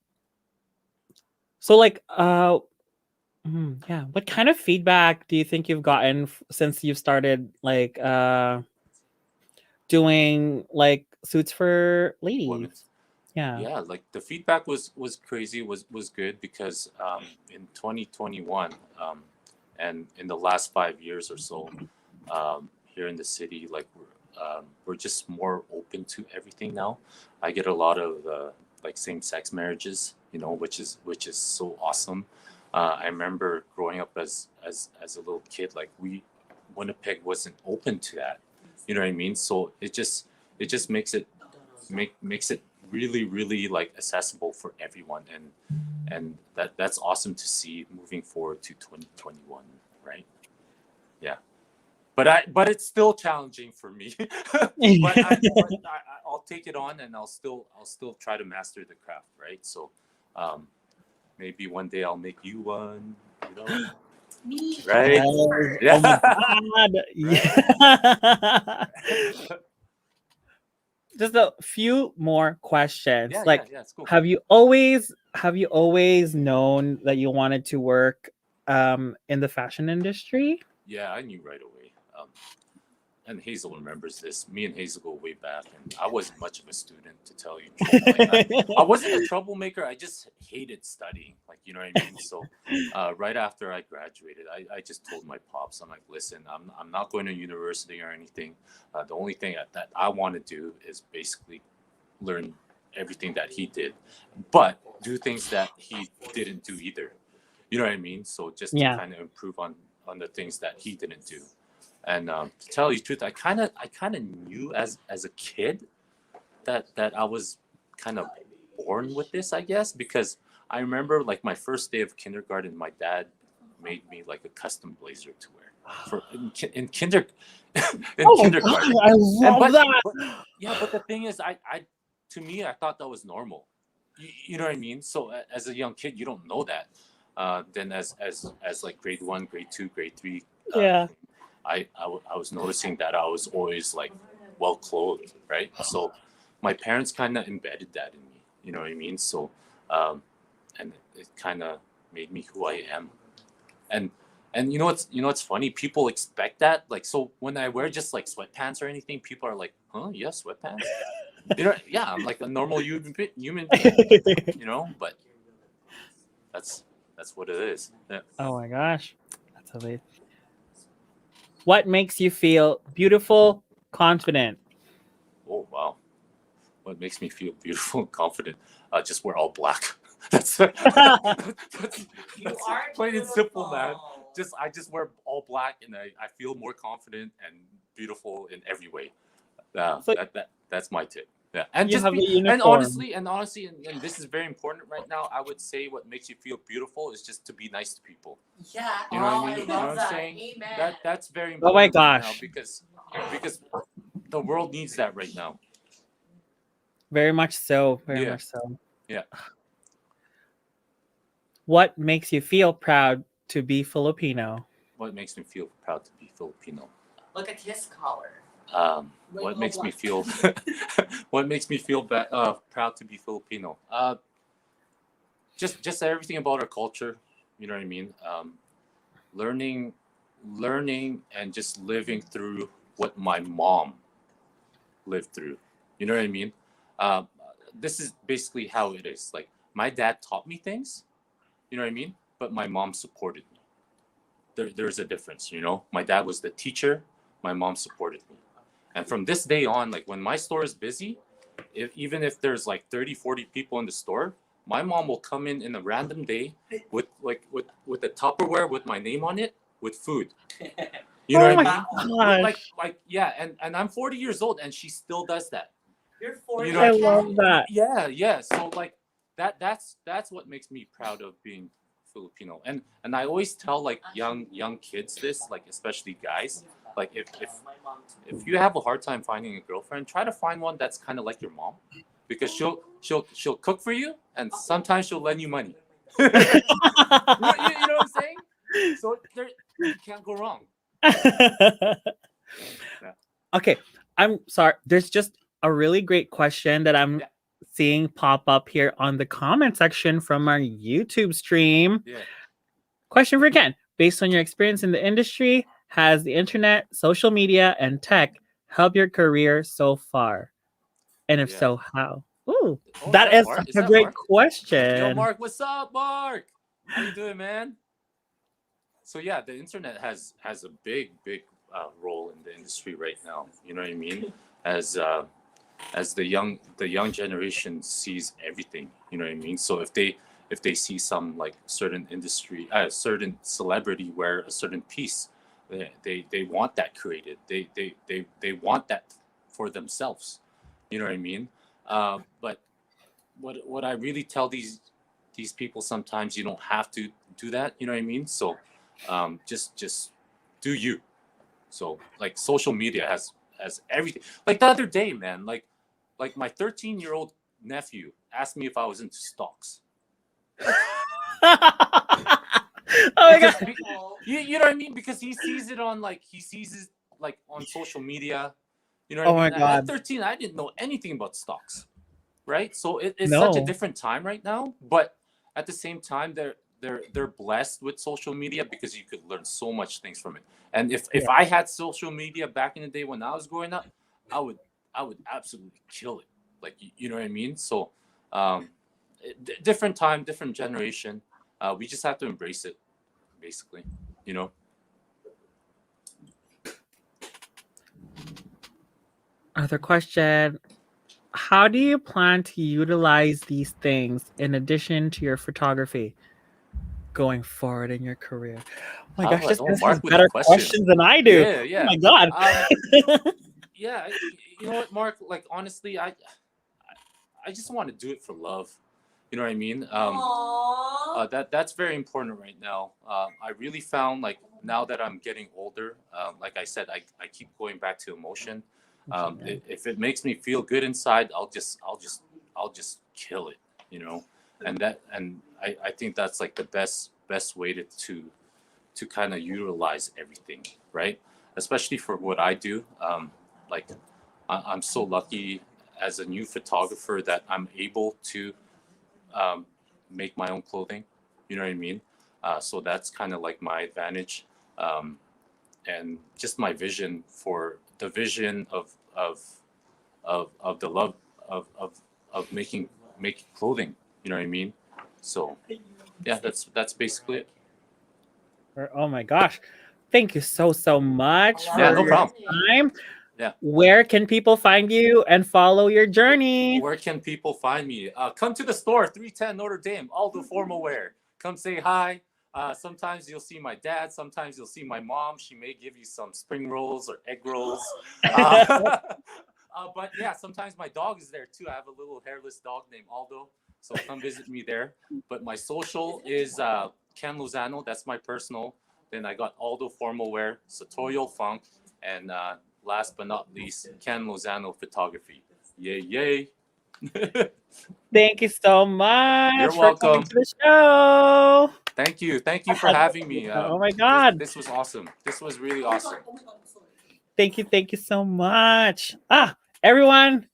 so like yeah, what kind of feedback do you think you've gotten since you've started like doing like suits for ladies? Women. Yeah. Yeah, like the feedback was crazy, was good because in 2021 and in the last 5 years or so here in the city, like we're just more open to everything now. I get a lot of like same-sex marriages, you know, which is so awesome. I remember growing up as a little kid, like Winnipeg wasn't open to that. You know what I mean? So it just makes it really like accessible for everyone, and that's awesome to see moving forward to 2021, right? Yeah. but it's still challenging for me. I'll take it on, and I'll still try to master the craft, right? So um, maybe one day I'll make you one, you know, Me. right? Oh my god. Yeah. Just a few more questions. Yeah, Like, it's cool. have you always known that you wanted to work in the fashion industry? Yeah, I knew right away. And Hazel remembers this. Me and Hazel go way back, and I wasn't much of a student, to tell you the truth. Like, I wasn't a troublemaker. I just hated studying. Like, you know what I mean? So right after I graduated, I just told my pops, I'm like, listen, I'm not going to university or anything. The only thing that I want to do is basically learn everything that he did, but do things that he didn't do either. You know what I mean? So just to Yeah. kind of improve on the things that he didn't do. And to tell you the truth, I kind of knew as a kid that I was kind of born with this, I guess, because I remember like my first day of kindergarten, my dad made me like a custom blazer to wear for in kindergarten. Oh my god, I love that. But the thing is, I to me, I thought that was normal. You know what I mean? So as a young kid, you don't know that. Then as like grade 1, grade 2, grade 3, Yeah. I was noticing that I was always like well clothed, right? So my parents kind of embedded that in me. You know what I mean? So and it kind of made me who I am. And you know what's funny? People expect that. Like, so when I wear just like sweatpants or anything, people are like, "Huh? Yeah, sweatpants." You know? Yeah, I'm like a normal human being. You know, but that's what it is. Yeah. Oh my gosh, that's amazing. What makes you feel beautiful, confident? Oh wow. What makes me feel beautiful and confident? Just wear all black. that's are plain and simple, man. beautiful. I just wear all black, and I feel more confident and beautiful in every way. So That's my tip. Yeah, and you just have be a uniform. and honestly, and this is very important right now. I would say what makes you feel beautiful is just to be nice to people. Yeah. You know what I mean? I You know love what I'm that. saying? Amen. That's very Oh my important right now gosh. because the world needs that right now. Very much so. Very Yeah. much so. Yeah. What makes you feel proud to be Filipino? What makes me feel proud to be Filipino? Look at his collar. What makes me feel proud to be Filipino? Just everything about our culture. You know what I mean? Learning and just living through what my mom lived through. You know what I mean? This is basically how it is. Like, my dad taught me things. You know what I mean? But my mom supported me. There's a difference, you know? My dad was the teacher. My mom supported me. And from this day on, like, when my store is busy, even if there's like 30, 40 people in the store, my mom will come in a random day with a Tupperware with my name on it with food. You know Oh what my I mean? gosh. Like yeah, and I'm 40 years old and she still does that. You're 40. You know, I love that. Yeah. So like that's what makes me proud of being Filipino. And I always tell like young kids this, like especially guys, like if you have a hard time finding a girlfriend, try to find one that's kind of like your mom, because she'll cook for you and sometimes she'll lend you money. You know what I'm saying? So you can't go wrong. Okay, I'm sorry. There's just a really great question that I'm Yeah. seeing pop up here on the comment section from our YouTube stream. Yeah. Question for Ken. Based on your experience in the industry, has the internet, social media, and tech helped your career so far? And if Yeah. so, how? Ooh, Oh, that is Mark? such Is a that great Mark? question. Yo, Mark, what's up, Mark? How you doing, man? So yeah, the internet has a big role in the industry right now. You know what I mean? As the young generation sees everything. You know what I mean? So if they see some like certain industry, certain celebrity wear a certain piece, they want that created. They want that for themselves. You know what I mean? But what I really tell these people, sometimes you don't have to do that. You know what I mean? So just do you. So like social media has everything. Like the other day, man, like my 13-year-old nephew asked me if I was into stocks. Oh my Because god. you know what I mean? Because he sees it on like on social media. You know what Oh I my mean? god. At 13, I didn't know anything about stocks, right? So it's such a No. different time right now. But at the same time, they're blessed with social media because you could learn so much things from it. And if I had social media back in the day when I was growing up, I would absolutely kill it. Like you know what I mean? So different time, different generation. We just have to embrace it, basically. You know. Other question. How do you plan to utilize these things in addition to your photography going forward in your career? Oh my gosh, this guy has Mark with the better questions. questions than I do. Yeah, Oh yeah. my god. Yeah, you know what, Mark? Like honestly, I just want to do it for love. You know what I mean? That's very important right now. I really found like now that I'm getting older, like I said, I keep going back to emotion. If it makes me feel good inside, I'll just kill it. You know, and I think that's like the best way to kind of utilize everything, right? Especially for what I do. Like I'm so lucky as a new photographer that I'm able to make my own clothing. You know what I mean? So that's kind of like my advantage, and just my vision for the vision of the love of making clothing. You know what I mean? So yeah, that's basically it. Oh my gosh. Thank you so much Yeah, for no your problem. time. Yeah. Where can people find you and follow your journey? Where can people find me? Come to the store, 310 Notre Dame, Aldo Formal Wear. Come say hi. Sometimes you'll see my dad. Sometimes you'll see my mom. She may give you some spring rolls or egg rolls. But yeah, sometimes my dog is there too. I have a little hairless dog named Aldo. So come visit me there. But my social is Ken Lozano. That's my personal. Then I got Aldo Formal Wear, Sartorial Funk, and last but not least, Ken Lozano Photography. Yay, yay. Thank you so much You're for coming welcome. to the show. Thank you for having me. Oh my god. This was awesome. This was really awesome. Thank you so much. Everyone,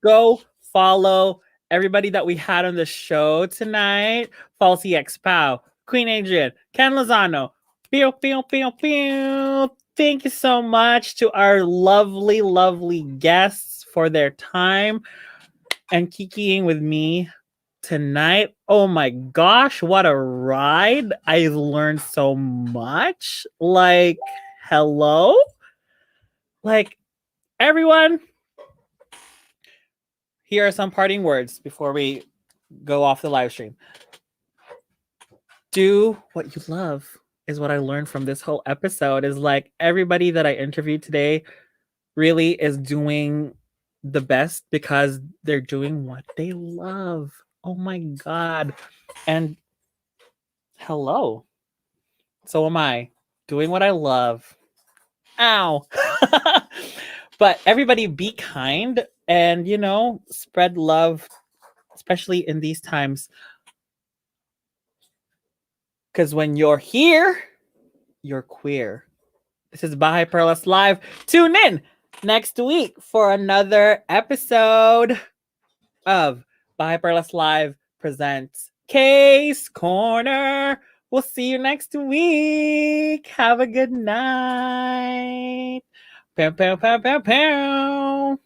go follow everybody that we had on the show tonight. Falsy X Pau, Queen Adrian, Ken Lozano. Pew, pew, pew, pew. Thank you so much to our lovely guests for their time and kikiing with me tonight. Oh my gosh, what a ride. I learned so much. Like, hello? Like, everyone, here are some parting words before we go off the live stream. Do what you love is what I learned from this whole episode. Is like everybody that I interviewed today really is doing the best because they're doing what they love. Oh my god. And hello. So am I doing what I love. Ow. But everybody be kind and, spread love, especially in these times. Because when you're here, you're queer. This is Bahay Perlas Live. Tune in next week for another episode of Bahay Perlas Live presents Case Corner. We'll see you next week. Have a good night. Pow, pow, pow, pow, pow.